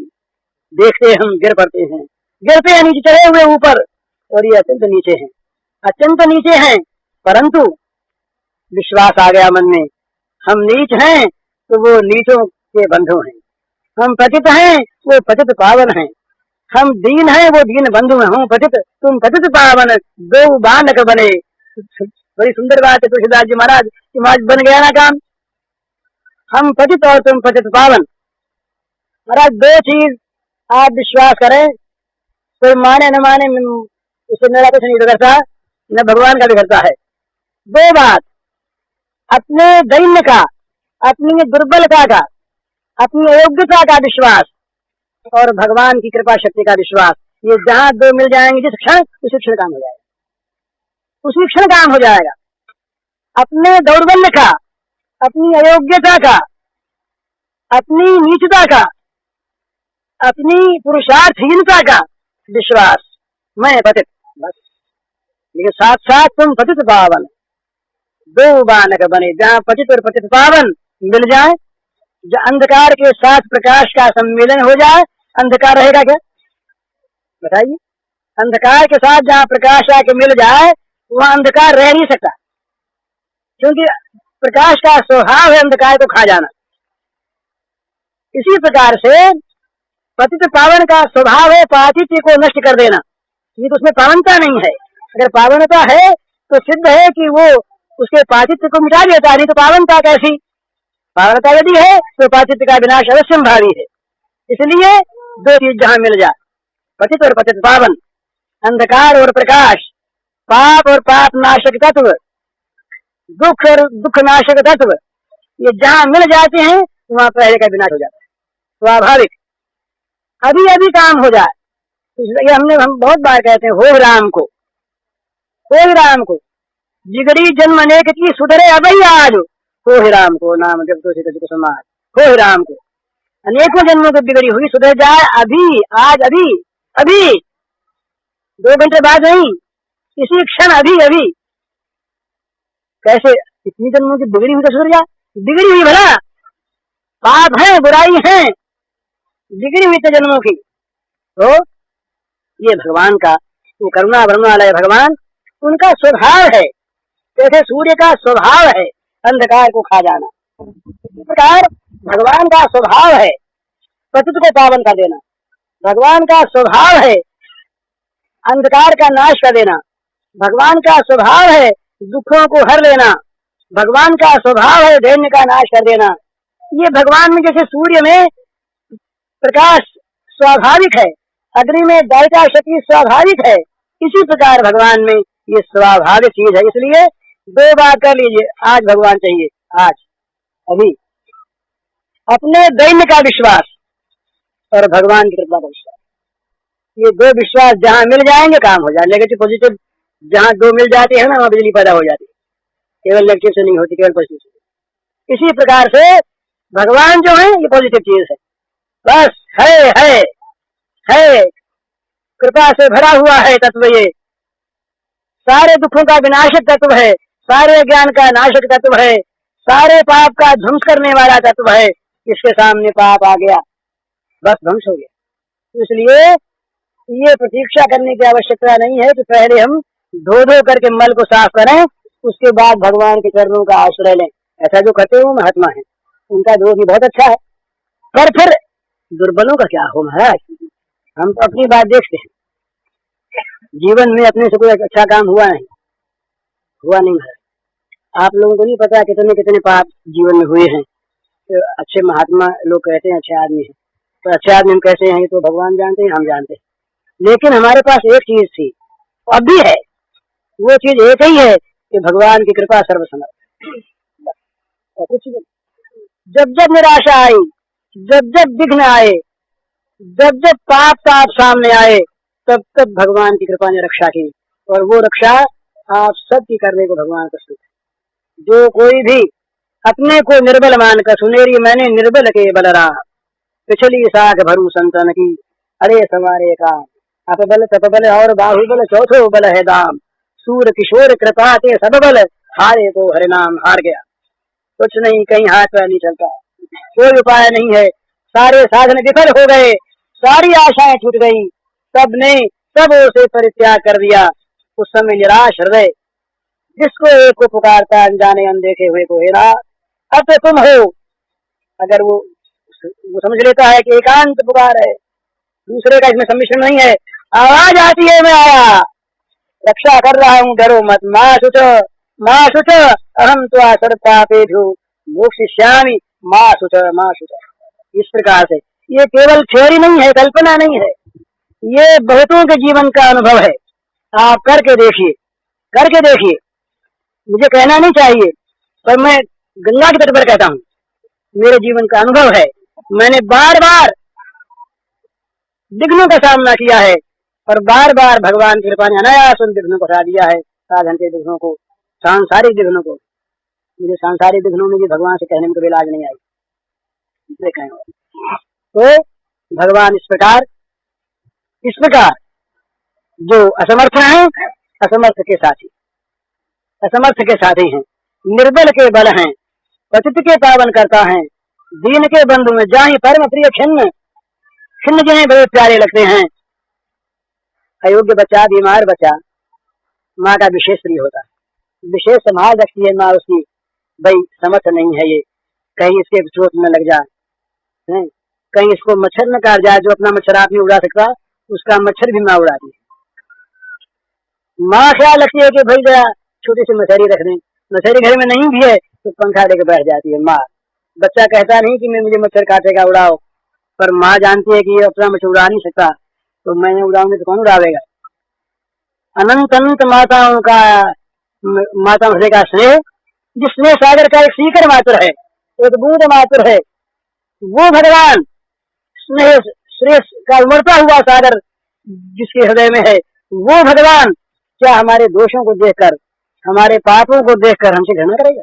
देखते हम गिर पड़ते हैं, गिरते हैं नीचे, चढ़े हुए ऊपर, और ये अत्यंत नीचे हैं, अत्यंत नीचे हैं, परंतु विश्वास आ गया मन में, हम नीच हैं तो वो नीचों के बंधु हैं, हम पतित हैं वो पतित पावन हैं, हम दीन हैं वो दीन बंधु हैं, पतित तुम पतित पावन, दो बानक बने। बड़ी सुंदर बात है तुलसीदास जी महाराज, बन गया ना काम, हम पतित और तुम पतित पावन। महाराज दो चीज आप विश्वास करें, कोई माने न माने, उससे मेरा कुछ नहीं बिगड़ता, न भगवान का बिगड़ता है। दो बात, अपने दैन्य का, अपनी दुर्बलता का, अपनी अयोग्यता का विश्वास और भगवान की कृपा शक्ति का विश्वास, ये जहां दो मिल जाएंगे जिस क्षण, उसी क्षण काम हो जाएगा, उसी क्षण काम हो जाएगा। अपने दौर्बल्य का, अपनी अयोग्यता का, अपनी नीचता का, अपनी पुरुषार्थहीनता का विश्वास, मैं पतित, बस। लेकिन साथ साथ तुम पतित पावन, दो बानक बने। जहाँ पतित और पतित पावन मिल जाए, जहाँ अंधकार के साथ प्रकाश का सम्मेलन हो जाए, अंधकार रहेगा क्या बताइए? अंधकार के साथ जहाँ प्रकाश आके मिल जाए वहाँ अंधकार रह नहीं सकता, क्योंकि प्रकाश का स्वभाव है अंधकार को खा जाना। इसी प्रकार से पतित पावन का स्वभाव है पातित्य को नष्ट कर देना, ये तो उसमें पावनता नहीं है। अगर पावनता है तो सिद्ध है कि वो उसके पातित्य को मिटा देता, नहीं तो पावनता कैसी? पावनता यदि है तो पातित्य का विनाश अवश्य भावी है। इसलिए दो चीज जहाँ मिल जाए, पतित और पतित पावन, अंधकार और प्रकाश, पाप और पाप नाशक तत्व, दुख और दुख नाशक तत्व, ये जहाँ मिल जाते हैं वहाँ पहले का विनाश हो जाता है। स्वाभाविक अभी अभी काम हो जाए, इसलिए हम बहुत बार कहते हैं हो राम को, हो राम को, जिगड़ी जन्म अनेक की सुधरे अभी आज, हो राम को नाम जब तो समाज, हो राम को। अनेकों जन्मों की बिगड़ी हुई सुधर जाए अभी, आज, अभी अभी, 2 घंटे बाद नहीं, इसी क्षण, अभी अभी। कैसे? इतनी जन्मों की बिगड़ी हुई तो सुधर जाए, बिगड़ी हुई भला, पाप है, बुराई है, बिगड़ी हुई तो जन्मों की। तो ये भगवान का, वो करुणा ब्रह्मालय भगवान, उनका स्वभाव है, जैसे सूर्य का स्वभाव है अंधकार को खा जाना, इस प्रकार भगवान का स्वभाव है पतित को पावन कर देना, भगवान का स्वभाव है अंधकार का नाश कर देना, भगवान का स्वभाव है दुखों को हर लेना, भगवान का स्वभाव है दैन्य का नाश कर देना। ये भगवान में जैसे सूर्य में प्रकाश स्वाभाविक है, अग्नि में दायिका शक्ति स्वाभाविक है, इसी प्रकार भगवान में ये स्वाभाविक चीज है। इसलिए दो बात कर लीजिए, आज भगवान चाहिए, आज अभी अपने दैन्य का विश्वास और भगवान की कृपा का विश्वास, ये दो विश्वास जहाँ मिल जाएंगे काम हो जाए। नेगेटिव पॉजिटिव जहाँ दो मिल जाते हैं ना, वहाँ बिजली पैदा हो जाती है, केवल नेगेटिव से नहीं होती, केवल पॉजिटिव से। इसी प्रकार से भगवान जो है ये पॉजिटिव चीज है, बस है कृपा से भरा हुआ है तत्व, ये सारे दुखों का विनाशक तत्व है, सारे ज्ञान का नाशक तत्व है, सारे पाप का ध्वंस करने वाला तत्व है। इसके सामने पाप आ गया, बस ध्वंस हो गया। इसलिए ये प्रतीक्षा करने की आवश्यकता नहीं है कि पहले हम धो धो करके मल को साफ करें, उसके बाद भगवान के चरणों का आश्रय लें। ऐसा जो करते हो महात्मा है, उनका दोष भी बहुत अच्छा है, पर फिर दुर्बलों का क्या हो महाराज, हम तो अपनी बात देखते हैं, जीवन में अपने से कोई अच्छा काम हुआ नहीं महाराज। आप लोगों को नहीं पता कितने कितने पाप जीवन में हुए हैं। तो अच्छे महात्मा लोग कहते हैं अच्छे आदमी हैं, तो अच्छे आदमी हम कैसे हैं तो भगवान जानते हैं, हम जानते हैं। लेकिन हमारे पास एक चीज थी, अब भी है, वो चीज एक ही है कि भगवान की कृपा सर्वसमर्थ, और कुछ नहीं। जब जब निराशा आई, जब जब विघ्न आए, जब जब पाप सामने आए, तब तब भगवान की कृपा ने रक्षा की, और वो रक्षा आप सबकी करने को भगवान प्रस्तुत है। जो कोई भी अपने को निर्बल मानकर, सुनेरी मैंने निर्बल के बलराम, पिछली साख भरू संतन की, अरे सवारे काम, अपबल तपबल और बाहुबल चौथो बल है दाम, सूर किशोर कृपा के सब बल, हारे तो हरे नाम हार गया। कुछ नहीं, कहीं हाथ पैर नहीं चलता, कोई उपाय नहीं है, सारे साधन विफल हो गए, सारी आशाएं छूट गई, सबने सब उसे परित्याग कर दिया। उस समय निराश हृदय जिसको एक को पुकारता, अनजाने अनदेखे हुए को हेरा, अब तो तुम हो। अगर वो समझ लेता है कि एकांत पुकार है, दूसरे का इसमें सम्मिश्रण नहीं है, आवाज आती है मैं आया, रक्षा कर रहा हूँ, डरो मत, माँ सुच अहम तो आसरता पेधु मोक्षिष्यामि माँ सुच। इस प्रकार से ये केवल थ्योरी नहीं है, कल्पना नहीं है, ये बहुतों के जीवन का अनुभव है। आप करके देखिए, मुझे कहना नहीं चाहिए, पर मैं गंगा के तट पर कहता हूँ, मेरे जीवन का अनुभव है। मैंने बार बार विघ्नों का सामना किया है, और बार बार भगवान की कृपा ने अनायास उन विघ्नों को हटा दिया है, साधन के विघ्नों को, सांसारिक विघ्नों को। मुझे सांसारिक विघ्नों में भी भगवान से कहने में कभी लाज नहीं आई। तो भगवान इस प्रकार जो असमर्थ हैं, असमर्थ के साथी हैं, निर्बल के बल हैं, पतित के पावन करता है, दीन के बंधु में जाहि परम प्रिय खिन्न जिन्हें बड़े प्यारे लगते हैं। अयोग्य बच्चा, बीमार बच्चा, माँ का विशेष प्रिय होता है, विशेष संभाल रखती है माँ उसकी, भाई समर्थ नहीं है ये, कहीं इसके चोट न लग जाए, कहीं इसको मच्छर न काट जाए, जो अपना मच्छर आप नहीं उड़ा सकता उसका मच्छर भी माँ उड़ाती है। माँ ख्याल रखती है कि भाई जरा छोटी सी मछली रख दें, मछली घर में नहीं भी है तो पंखा लेके बैठ जाती है माँ। बच्चा कहता नहीं कि मैं मुझे मच्छर काटेगा उड़ाओ, पर माँ जानती है कि ये अपना मच्छर उड़ा नहीं सकता, तो मैंने उड़ाऊंगी तो कौन उड़ावेगा। अनंत अनंत माताओं का, माता मछली का स्नेह, जिसमें सागर का एक सीकर मात्र है, एक बूंद मात्र है, वो भगवान स्नेह श्रेष्ठ का उमड़ता हुआ सागर जिसके हृदय में है, वो भगवान क्या हमारे दोषों को देखकर, हमारे पापों को देखकर हमसे घृणा करेगा?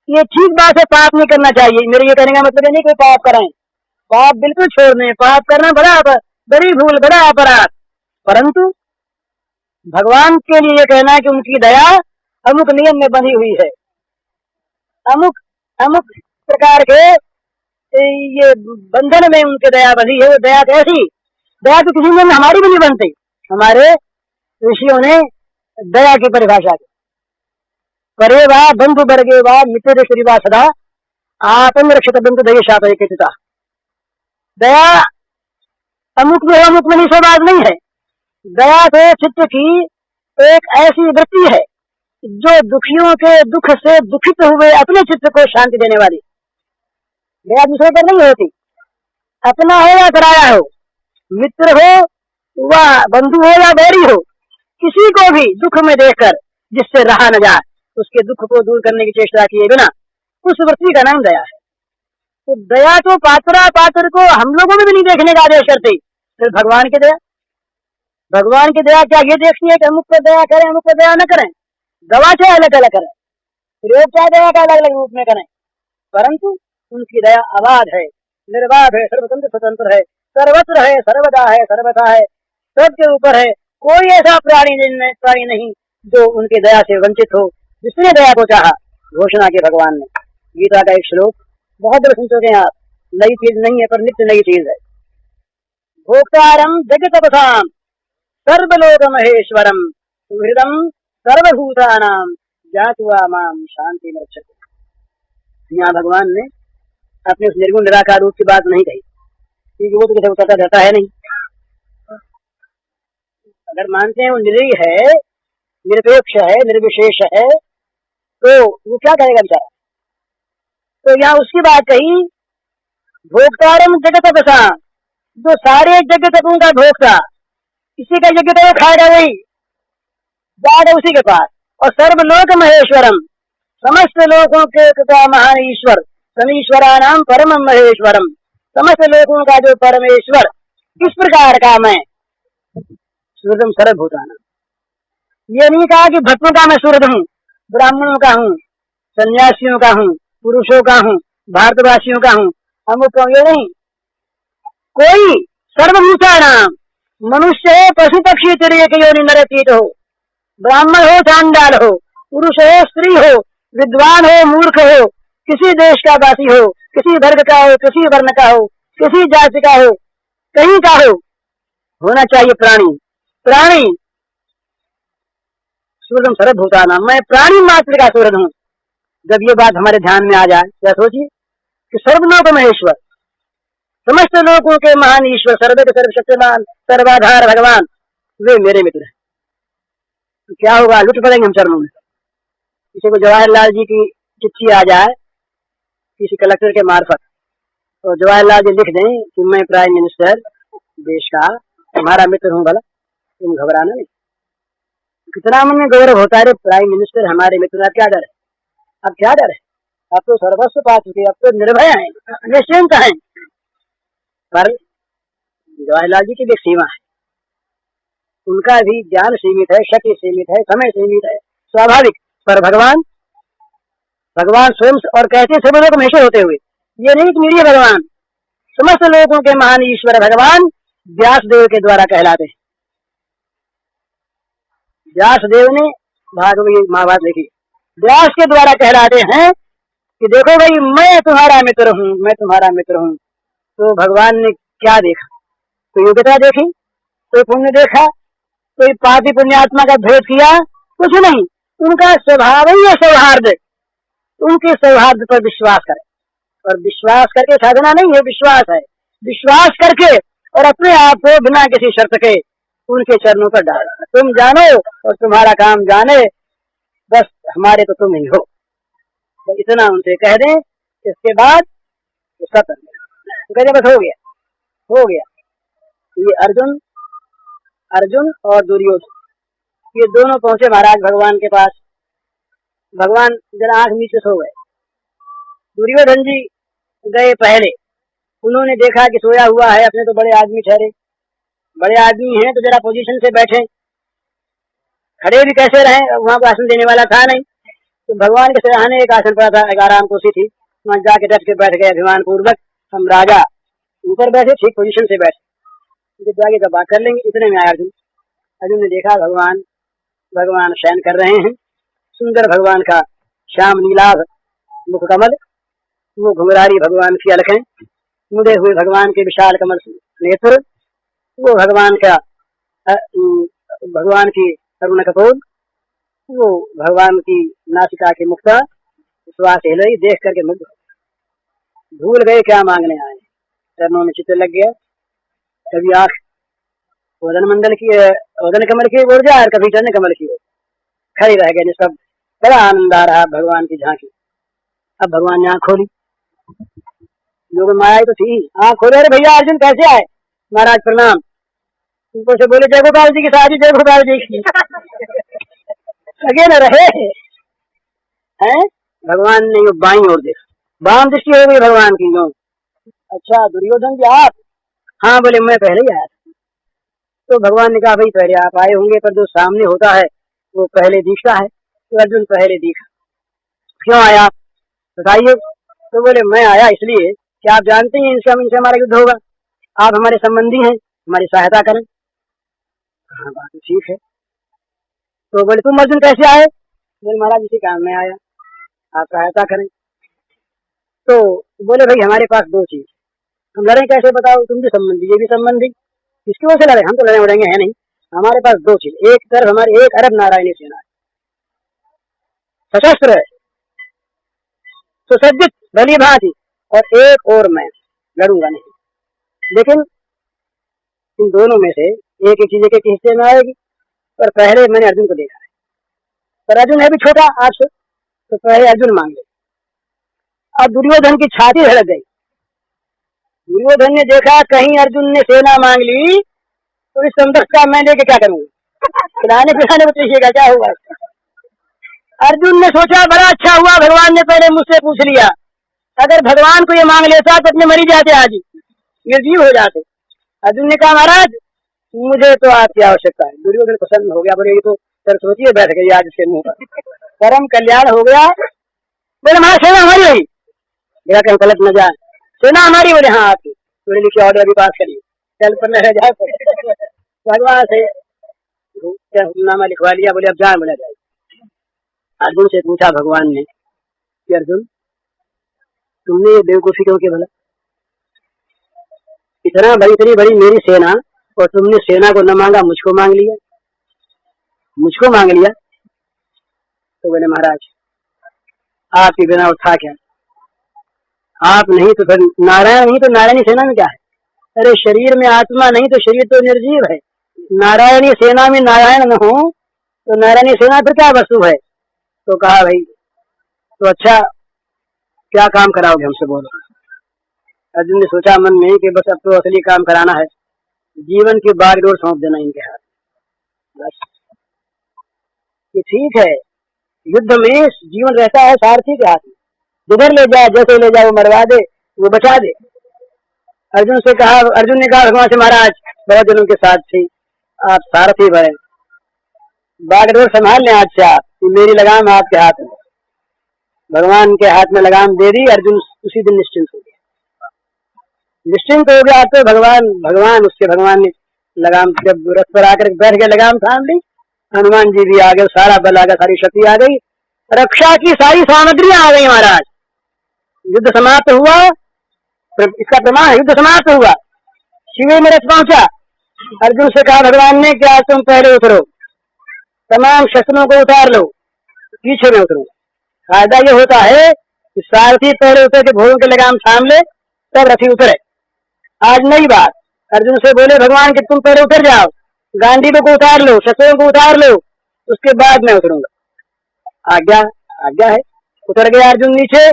ये ठीक बात है, पाप नहीं करना चाहिए। मेरे ये कहने का मतलब ये नहीं कि पाप करें, पाप बिल्कुल छोड़ दें, पाप करना बड़ी भूल, बड़ा अपराध, परंतु भगवान के लिए ये कहना है कि उनकी दया अमुक नियम में बंधी हुई है, अमुक अमुक प्रकार के ये बंधन में उनके दया बंधी है। वो दया कैसी? दया तो किसी में हमारी भी नहीं बनती। हमारे ऋषियों ने दया की परिभाषा की, परे वा बंधु वर्गे वा मित्र श्रीवा सदा आत्म रक्षित बंधु दया शापा। दया अमुक में अमुक में निश्चय बात नहीं है। दया तो चित्त की एक ऐसी वृत्ति है जो दुखियों के दुख से दुखित हुए अपने चित्त को शांति देने वाली। दया दूसरे पर नहीं होती, अपना हो या पराया हो, मित्र हो व बंधु हो या बैरी हो, किसी को भी दुख में देखकर जिससे रहा न जाए, उसके दुख को दूर करने की चेष्टा किए बिना, उस वृत्ति का नाम दया है। तो दया तो पात्र को हम लोगों में भी नहीं देखने का आदेश करती, फिर भगवान की दया। भगवान की दया क्या ये देखती है कि अमुक पर दया करें अमुक पर दया न करें, दवा चाहे अलग अलग करें, प्रयोग चाहे दया का अलग अलग रूप में करें, परंतु उनकी दया अबाध है, निर्बाध है, सर्वतंत्र स्वतंत्र है, सर्वत्र है, सर्वदा है, सर्वथा है, सबके ऊपर है। कोई ऐसा प्राणी नहीं जो उनकी दया से वंचित हो। जिसने दया को चाहा, घोषणा की भगवान ने। गीता का एक श्लोक बहुत बार सुन चुके हैं आप, नई चीज नहीं है पर नित्य नई चीज है। भोक्तारम जगतपथाम सर्वलोक महेश्वरम सुहृदम सर्वभूतानाम जातुआ माम शांति में रक्षते। यहाँ भगवान ने अपने उस निर्गुण निराकार रूप की बात नहीं कही, क्योंकि वो तो किसी उतरता रहता है नहीं। अगर मानते हैं वो निर्णय है, निरपेक्ष है, निर्विशेष है, तो वो क्या करेगा बेचारा। तो यहाँ उसकी बात कही, भोक्तारम जगतपसा, जो सारे जगतों का भोक्ता, किसी का यज्ञ तो वो खाएगा, वही जाएगा उसी के पास। और सर्वलोक महेश्वरम, समस्त लोगों के महान ईश्वर, समीश्वरानाम परम महेश्वरम, समस्त लोगों का जो परमेश्वर, किस प्रकार का मैं सूर्यम सर्वभूताना। ये नहीं कहा कि भक्तों का मैं सूर्य हूँ, ब्राह्मणों का हूँ, सन्यासियों का हूँ, पुरुषों का हूँ, भारतवासियों का हूँ, अमुक का, ये नहीं। कोई सर्वभूतानाम, मनुष्य हो, पशु पक्षी, तिरक योनि नर कीट हो, ब्राह्मण हो, चांडाल हो, पुरुष हो, स्त्री हो, विद्वान हो, मूर्ख हो, किसी देश का वासी हो, किसी वर्ग का हो, किसी वर्ण का हो, किसी जाति का हो, कहीं का हो, होना चाहिए प्राणी। प्राणी सूर्यम सर्वभूतानाम, मैं प्राणी मात्र का सूर्य हूँ। जब ये बात हमारे ध्यान में आ जाए, क्या सोचिए कि सर्वलोक महेश्वर, समस्त लोगों के महान ईश्वर, सर्वज्ञ सर्वशक्तिमान सर्वाधार भगवान, वे मेरे मित्र हैं। तो क्या होगा, लुट पड़ेंगे हम चरणों में। किसी को जवाहरलाल जी की चिट्ठी आ जाए किसी कलेक्टर के मार्फत, तो जवाहरलाल जी लिख दें कि मैं प्राइम मिनिस्टर देश का तुम्हारा मित्र हूँ, भला तुम घबराना नहीं। कितना मन में गौरव होता है, प्राइम मिनिस्टर हमारे मित्र। अब क्या डर है, अब क्या डर है, अब तो सर्वस्व पा चुके, अब तो निर्भय हैं, निश्चिंत हैं। पर जवाहरलाल जी की भी सीमा है, उनका भी ज्ञान सीमित है, शक्ति सीमित है, समय सीमित है, स्वाभाविक। पर भगवान स्वयं, और कहते सब लोग हमेशा होते हुए, ये नहीं कि मेरी भगवान, समस्त लोगों के महान ईश्वर भगवान व्यास देव के द्वारा कहलाते हैं। व्यास देव ने भागवत महाभारत लिखी, व्यास के द्वारा कहलाते हैं कि देखो भाई मैं तुम्हारा मित्र हूँ, मैं तुम्हारा मित्र हूँ। तो भगवान ने क्या देखा, कोई योग्यता देखी, कोई पुण्य देखा, कोई पापी पुण्यात्मा का भेद किया, कुछ नहीं। उनका स्वभाव ही है सौहार्द, उनके सौहार्द पर विश्वास करें। और विश्वास करके साधना नहीं है, विश्वास है। विश्वास करके और अपने आप को बिना किसी शर्त के उनके चरणों पर डाल, तुम जानो और तुम्हारा काम जाने, बस हमारे तो तुम ही हो। तो इतना उनसे कह दें, इसके बाद सब कहते बस हो गया, हो गया। ये अर्जुन और दुर्योधन, ये दोनों पहुंचे महाराज भगवान के पास। भगवान जरा आंख नीचे सो गए। दुर्योधन जी गए पहले, उन्होंने देखा कि सोया हुआ है, अपने तो बड़े आदमी ठहरे, बड़े आदमी हैं तो जरा पोजीशन से बैठे, खड़े भी कैसे रहे, वहां को आसन देने वाला था नहीं। तो भगवान के सराहने एक आसन पड़ा था, एक आराम कुर्सी थी, वहां जाके डट के बैठ गए अभिमान पूर्वक। हम राजा ऊपर बैठे, ठीक पोजीशन से बैठे, तो आगे का बात कर लेंगे। इतने में आया अर्जुन ने देखा भगवान शयन कर रहे हैं। सुंदर भगवान का श्याम नीलाभ मुख कमल, वो घुंघरारी भगवान की अलखें, मुदे हुए भगवान के विशाल कमल नेत्र, वो भगवान का भगवान की करुण कपोल, वो भगवान की नासिका की मुक्ता, श्वास हिलई देख करके मुग्ध भूल गए क्या मांगने आए, चरणों में चित्त लग गया। कभी आंख वदन मंडल की वदन कमल की ओर जा और कभी चरण कमल की ओर खड़ी रह गए सब। बड़ा आनंद आ रहा भगवान की झांकी। अब भगवान ने आंख खोली, योग माया तो थी, आंख खोले, अरे भैया अर्जुन कैसे आए? महाराज प्रणाम। ऊपर से बोले जय गोपाल जी की शादी, जय गोपाल जी की लगे न रहे हैं। भगवान ने यो बाईं ओर देखा, वाम दृष्टि हो गई भगवान की। यूं अच्छा दुर्योधन जी आप? हाँ बोले मैं पहले ही आया। तो भगवान ने कहा भाई पहले आप आए होंगे, पर जो सामने होता है वो पहले दिखता है। तो अर्जुन पहले दिखा, क्यों आया बताइए? तो बोले मैं आया इसलिए कि आप जानते हैं इनसे हमारा युद्ध होगा, आप हमारे संबंधी हैं, हमारी सहायता करें। हाँ बात तो ठीक है। तो बोले तुम अर्जुन कैसे आए? बोले महाराज इसी काम में आया, आप सहायता करें। तो बोले भाई हमारे पास दो चीज, हम लड़े कैसे बताओ? तुम भी संबंधी, ये भी संबंधी, किसकी वजह से लड़े? हम तो लड़े उड़ेंगे है नहीं। हमारे पास दो चीज, एक तरफ हमारी 1 अरब नारायणी सेना है, सशस्त्र है, सुसज्जित भली भांति, और एक और मैं लड़ूंगा नहीं। लेकिन इन दोनों में से एक चीज एक हिस्से में आएगी। पर पहले मैंने अर्जुन को देखा है, पर अर्जुन है भी छोटा आपसे, तो पहले अर्जुन मांग ले। अब दुर्योधन की छाती धड़क गई। दुर्योधन ने देखा कहीं अर्जुन ने सेना मांग ली तो इस संदर्भ का मैं लेके क्या करूंगा? खिलाने पिलाने को पूछिएगा क्या हुआ? अर्जुन ने सोचा बड़ा अच्छा हुआ भगवान ने पहले मुझसे पूछ लिया, अगर भगवान को ये मांग लेता तो अपने मरी जाते, आज निर्जीव हो जाते। अर्जुन ने कहा महाराज मुझे तो आपकी आवश्यकता है। दुर्योधन प्रसन्न हो गया, बोले ये तो सरस्वती बैठ गई आज इसके मुंह पर, परम कल्याण हो गया। बोले महाराज सेना हमारी रही, मेरा कहीं गलत न जाए, सेना हमारी। बोले हाँ आपकी, बोले लिखिए ऑर्डर अभी पास करिए, कल पर न रह जाए। भगवान से नामा लिखवा लिया, बोले अब जान बोला जाए। अर्जुन से पूछा भगवान ने कि अर्जुन तुमने ये बेवकूफी क्यों की? भला इतनी बड़ी मेरी सेना और तुमने सेना को न मांगा, मुझको मांग लिया, मुझको मांग लिया। तो बोले महाराज आपके बिना उठा क्या? आप नहीं तो फिर नारायण नहीं तो नारायणी सेना में क्या है? अरे शरीर में आत्मा नहीं तो शरीर तो निर्जीव है। नारायणी सेना में नारायण न हो तो नारायणी सेना फिर क्या वस्तु है? तो कहा भाई तो अच्छा क्या काम कराओगे हमसे, बोलो। अर्जुन ने सोचा मन में कि बस अब तो असली काम कराना है, जीवन की बागडोर सौंप देना इनके हाथ। बस ये ठीक है, युद्ध में जीवन रहता है सारथी के हाथ में, जिधर ले जाए जैसे ले जाए वो मरवा दे वो बचा दे। अर्जुन ने कहा भगवान से महाराज बहुत दिनों के साथ थी, आप सारथी बने, बागडोर संभाल लें आज से आप, मेरी लगाम आपके हाथ में। भगवान के हाथ में लगाम दे दी, अर्जुन उसी दिन निश्चिंत हो गया, निश्चिंत हो गया। तो भगवान ने लगाम जब रथ पर आकर बैठ गए, लगाम थाम ली, हनुमान जी भी आ गए, सारा बल आ गया, सारी शक्ति आ गई, रक्षा की सारी सामग्रियां आ गई महाराज। युद्ध समाप्त हुआ, इसका प्रमाण युद्ध समाप्त हुआ, शिविर में रथ पहुंचा। अर्जुन से कहा भगवान ने क्या तुम पहले उतरो, तमाम शस्त्रों को उतार लो, पीछे में उतरो। फायदा ये होता है कि सारथी पहले उतर के घोड़ों के लगाम थाम ले तब रथी उतरे। आज नई बात, अर्जुन से बोले भगवान कि तुम पहले उतर जाओ, गांडीवों को उतार लो, शस्त्रों को उतार लो, उसके बाद मैं उतरूंगा। आज्ञा है। उतर गया अर्जुन नीचे,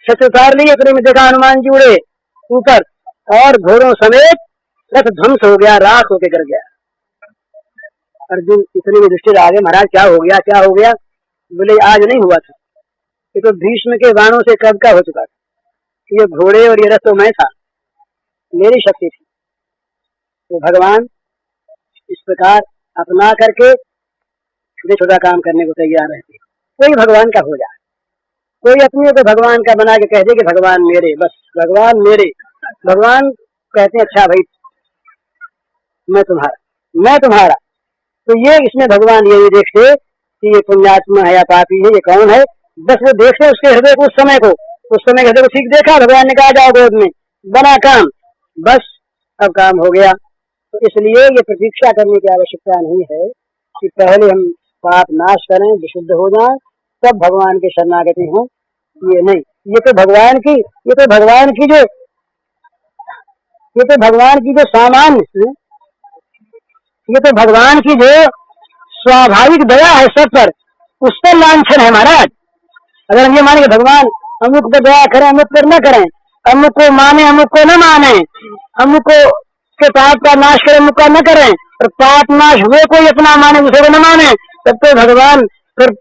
शस्त्र उतार लिए, उतरे में देखा हनुमान जी उड़े ऊपर और घोड़ों समेत रथ ध्वंस हो गया, राख होके गिर गया। अर्जुन इतनी में दृष्टि आ गए, महाराज क्या हो गया क्या हो गया? बोले आज नहीं हुआ था, ये तो भीष्म के बाणों से कब का हो चुका था, ये घोड़े और ये रथ तो मैं था, मेरी शक्ति थी। तो भगवान इस प्रकार अपना करके छोटे छोटा काम करने को तैयार रहते। कोई भगवान का हो जाए, कोई अपने को भगवान का बना के कह दे कि भगवान मेरे, बस भगवान मेरे। भगवान कहते हैं अच्छा भाई मैं तुम्हारा। तो ये इसमें भगवान ये देखते कि ये पुण्यात्मा है या पापी है, ये कौन है, बस वो देखते उसके हृदय को, उस समय के हृदय को ठीक देखा, भगवान ने कहा जाओ गोद में, बना काम, बस अब काम हो गया। तो इसलिए ये प्रतीक्षा करने की आवश्यकता नहीं है कि पहले हम पाप नाश करें, विशुद्ध हो जाएं, तब भगवान के शरणागति हों। ये नहीं, ये तो भगवान की जो सामान्य, ये तो भगवान की जो स्वाभाविक दया है सब पर, उस पर लांछन है महाराज। अगर हम ये माने कि भगवान अमुक पर दया करें, अमुक पर न करें, अमुक को माने, अमुक को न माने, अमुक को के पाप का नाश करें, अमुक का न करें, और पाप नाश हुए कोई अपना माने, दूसरे को न माने, तब तो भगवान फिर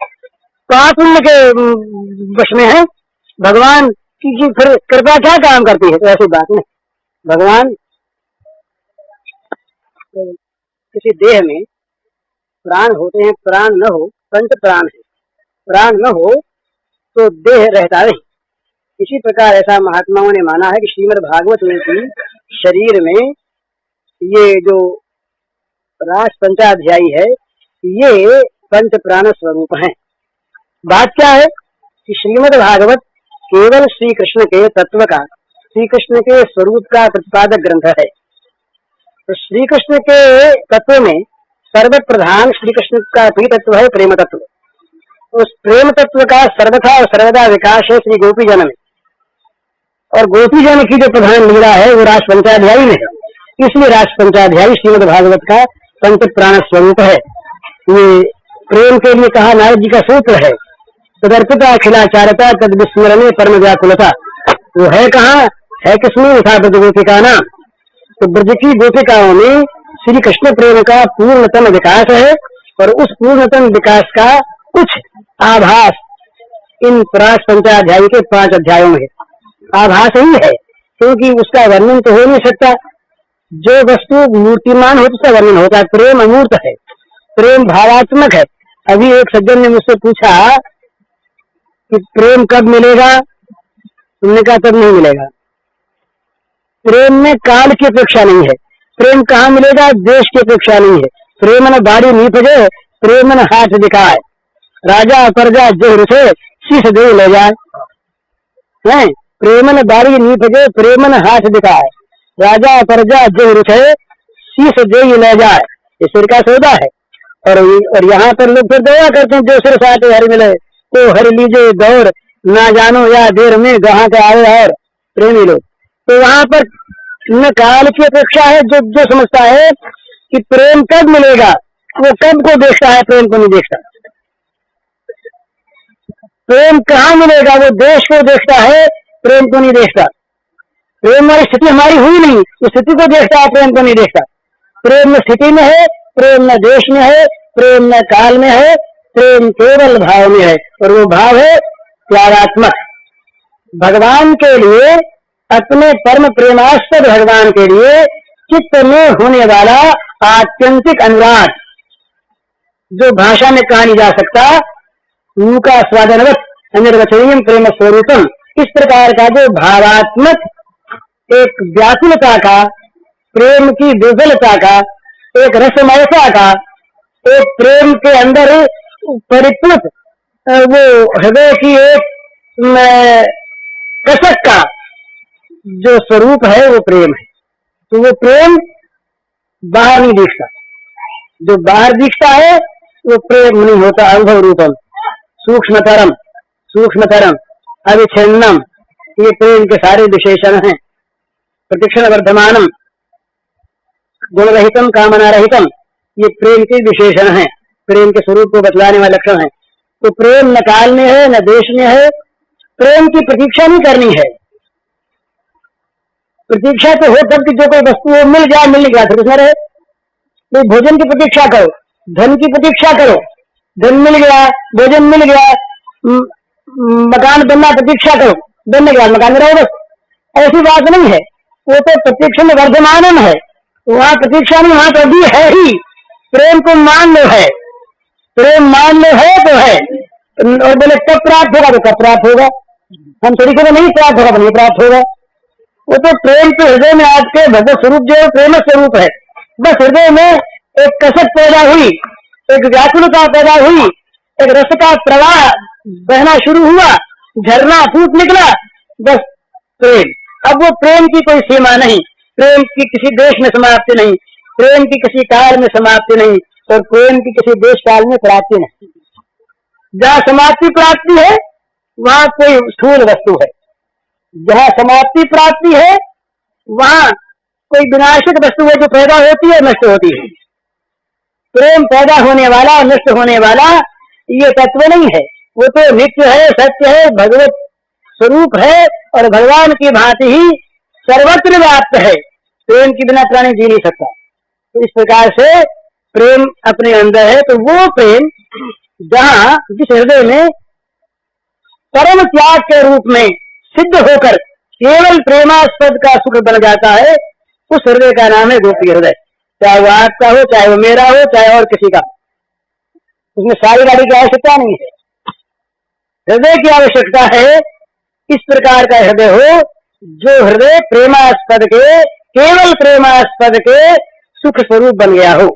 पाप उनके वश में है। भगवान की फिर कृपा क्या काम करती है? तो ऐसी बात नहीं। भगवान किसी देह में प्राण होते हैं, प्राण न हो, पंच प्राण है, प्राण न हो तो देह रहता नहीं। इसी प्रकार ऐसा महात्माओं ने माना है कि श्रीमद् भागवत में भी शरीर में ये जो रास पंचाध्यायी है, ये पंच प्राण स्वरूप हैं। बात क्या है कि श्रीमद् भागवत केवल श्री कृष्ण के तत्व का, श्री कृष्ण के स्वरूप का प्रतिपादक ग्रंथ है। तो श्री कृष्ण के तत्व में सर्व प्रधान श्री कृष्ण का प्रिय तत्व है प्रेम तत्व। उस प्रेम तत्व का सर्वथा और सर्वदा विकास है श्री गोपी जन में, और गोपी जन की जो प्रधान लीला है वो रास पंचाध्यायी में है। इसलिए रास पंचाध्यायी श्रीमद् भागवत का पंच प्राण स्वरूप है। ये प्रेम के लिए कहा नारद जी का सूत्र है, तदर्पिता अखिलाचारता तद विस्मरणे परम व्याकुलता। वो है कहाँ है, किसमें? यथा ब्रज गोपिका नाम। तो ब्रज की गोपिकाओं में श्री कृष्ण प्रेम का पूर्णतम विकास है, और उस पूर्णतम विकास का कुछ आभास इन रास पंचाध्यायी के 5 अध्यायों में आभास ही है, क्योंकि उसका वर्णन तो हो नहीं सकता। जो वस्तु मूर्तिमान हो उसका वर्णन होता है। प्रेम अमूर्त है, प्रेम भावात्मक है। अभी एक सज्जन ने मुझसे पूछा कि प्रेम कब मिलेगा? तुमने कहा तब नहीं मिलेगा। प्रेम में काल की अपेक्षा नहीं है। प्रेम कहाँ मिलेगा? देश की अपेक्षा नहीं है। प्रेम न बारी नीपजे, प्रेम न हाथ दिखाए, राजा प्रजा जो रुसे शीश दे ले जाए। है प्रेम न बारी नीपजे, प्रेम न हाथ दिखाए, राजा प्रजा जो रुसे शीश दे ले जाए। ये सिर का सौदा है। और यहाँ पर लोग फिर दया करते हैं, जो सिर साथ हर मिले तो हर लीजिए दौर, ना जानो या देर में गहाँ का आए और प्रेमी लोग। तो वहाँ पर न काल की अपेक्षा है। जो समझता है कि प्रेम कब मिलेगा, वो कब को देखता है, प्रेम को नहीं देखता। प्रेम कहाँ मिलेगा? वो देश को देखता है, प्रेम को नहीं देखता। प्रेम वाली स्थिति हमारी हुई नहीं, वो स्थिति को देखता है, प्रेम को नहीं देखता। प्रेम न स्थिति में है, प्रेम न देश में है, प्रेम न काल में है, प्रेम केवल भाव में है, और वो भाव है प्यारात्मक। भगवान के लिए, अपने परम प्रेमास्पद भगवान के लिए चित्त में होने वाला आत्यंतिक अनुराग, जो भाषा में कहा नहीं जा सकता। मुका स्वादनवत अनिर्वचनीय प्रेम स्वरूपम, इस प्रकार का जो भावात्मक एक व्याकुलता का, प्रेम की दुर्बलता का, एक रसमयता का, एक प्रेम के अंदर परिपूत वो हृदय की एक कसक का जो स्वरूप है वो प्रेम है। तो वो प्रेम बाहर नहीं दिखता। जो बाहर दिखता है वो प्रेम नहीं होता। अनुभव रूपम सूक्ष्मतरम अविच्छिन्नम, ये प्रेम के सारे विशेषण हैं। प्रतिक्षण वर्धमानम, गुण रहितम कामना रहितम, ये प्रेम के विशेषण हैं, प्रेम के स्वरूप को बतलाने वाले लक्षण हैं। तो प्रेम न काल में है न देश में है। प्रेम की प्रतीक्षा नहीं करनी है। प्रतीक्षा तो हो तब कि जो कोई वस्तु हो मिल जाए, मिलने के बाद फिर उसमें रहे। तो भोजन की प्रतीक्षा करो, धन की प्रतीक्षा करो, धन मिल गया, भोजन मिल गया, मकान बनना प्रतीक्षा करो, बनने के बाद मकान में रहो बस। ऐसी बात नहीं है। वो तो प्रतीक्षा में वर्धमान है, वहाँ प्रतीक्षा नहीं, वहाँ तो अभी है ही। प्रेम को मान लो है, प्रेम मान लो है तो है, और बोले कब प्राप्त होगा तो कब प्राप्त होगा। हम तरीके में नहीं प्राप्त होगा तो नहीं प्राप्त होगा। वो तो प्रेम के हृदय में आपके भगवत स्वरूप जो प्रेम स्वरूप है, बस हृदय में एक कसक पैदा हुई, एक व्याकुलता पैदा हुई, एक रस का प्रवाह बहना शुरू हुआ, झरना फूट निकला, बस प्रेम। अब वो प्रेम की कोई सीमा नहीं, प्रेम की किसी देश में समाप्ति नहीं, प्रेम की किसी काल में समाप्ति नहीं, और प्रेम की किसी देश काल में प्राप्ति नहीं। जहाँ समाप्ति प्राप्ति है वहाँ कोई स्थूल वस्तु है, जहाँ समाप्ति प्राप्ति है वहाँ कोई विनाशक वस्तु है जो पैदा होती है, नष्ट होती है। प्रेम पैदा होने वाला, नष्ट होने वाला ये तत्व नहीं है, वो तो नित्य है, सत्य है, भगवत स्वरूप है और भगवान की भांति ही सर्वत्र व्याप्त है। प्रेम के बिना प्राणी जी नहीं सकता। तो इस प्रकार से प्रेम अपने अंदर है। तो वो प्रेम जहाँ जिस हृदय में परम त्याग के रूप में सिद्ध होकर केवल प्रेमास्पद का सुख बन जाता है, उस हृदय का नाम है गोपी हृदय। चाहे वो आपका हो, चाहे वो मेरा हो, चाहे और किसी का, उसमें सारी गाड़ी की आवश्यकता नहीं है। हृदय की आवश्यकता है इस प्रकार का हृदय हो जो हृदय प्रेमास्पद के, केवल प्रेमास्पद के सुख स्वरूप बन गया हो।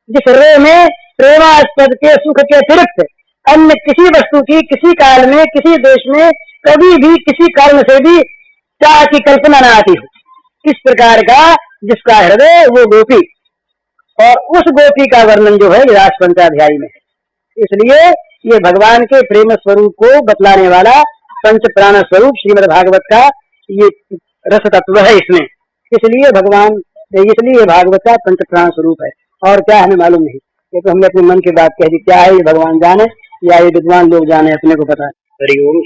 जिस हृदय में प्रेमास्पद के सुख के अतिरिक्त अन्य किसी वस्तु की किसी काल में, किसी देश में, कभी भी किसी कारण से भी चाह की कल्पना न आती हो, इस प्रकार का जिसका हृदय वो गोपी। और उस गोपी का वर्णन जो है रास पंचाध्यायी में है। इसलिए ये भगवान के प्रेम स्वरूप को बतलाने वाला पंच प्राण स्वरूप श्रीमद् भागवत का ये रस तत्व है इसमें। इसलिए भागवत का पंच प्राण स्वरूप है, और क्या हमें मालूम नहीं। ये तो हमने अपने मन की बात कह दी, क्या है ये भगवान जाने या ये विद्वान लोग जाने, अपने को पता है। हरि ओम।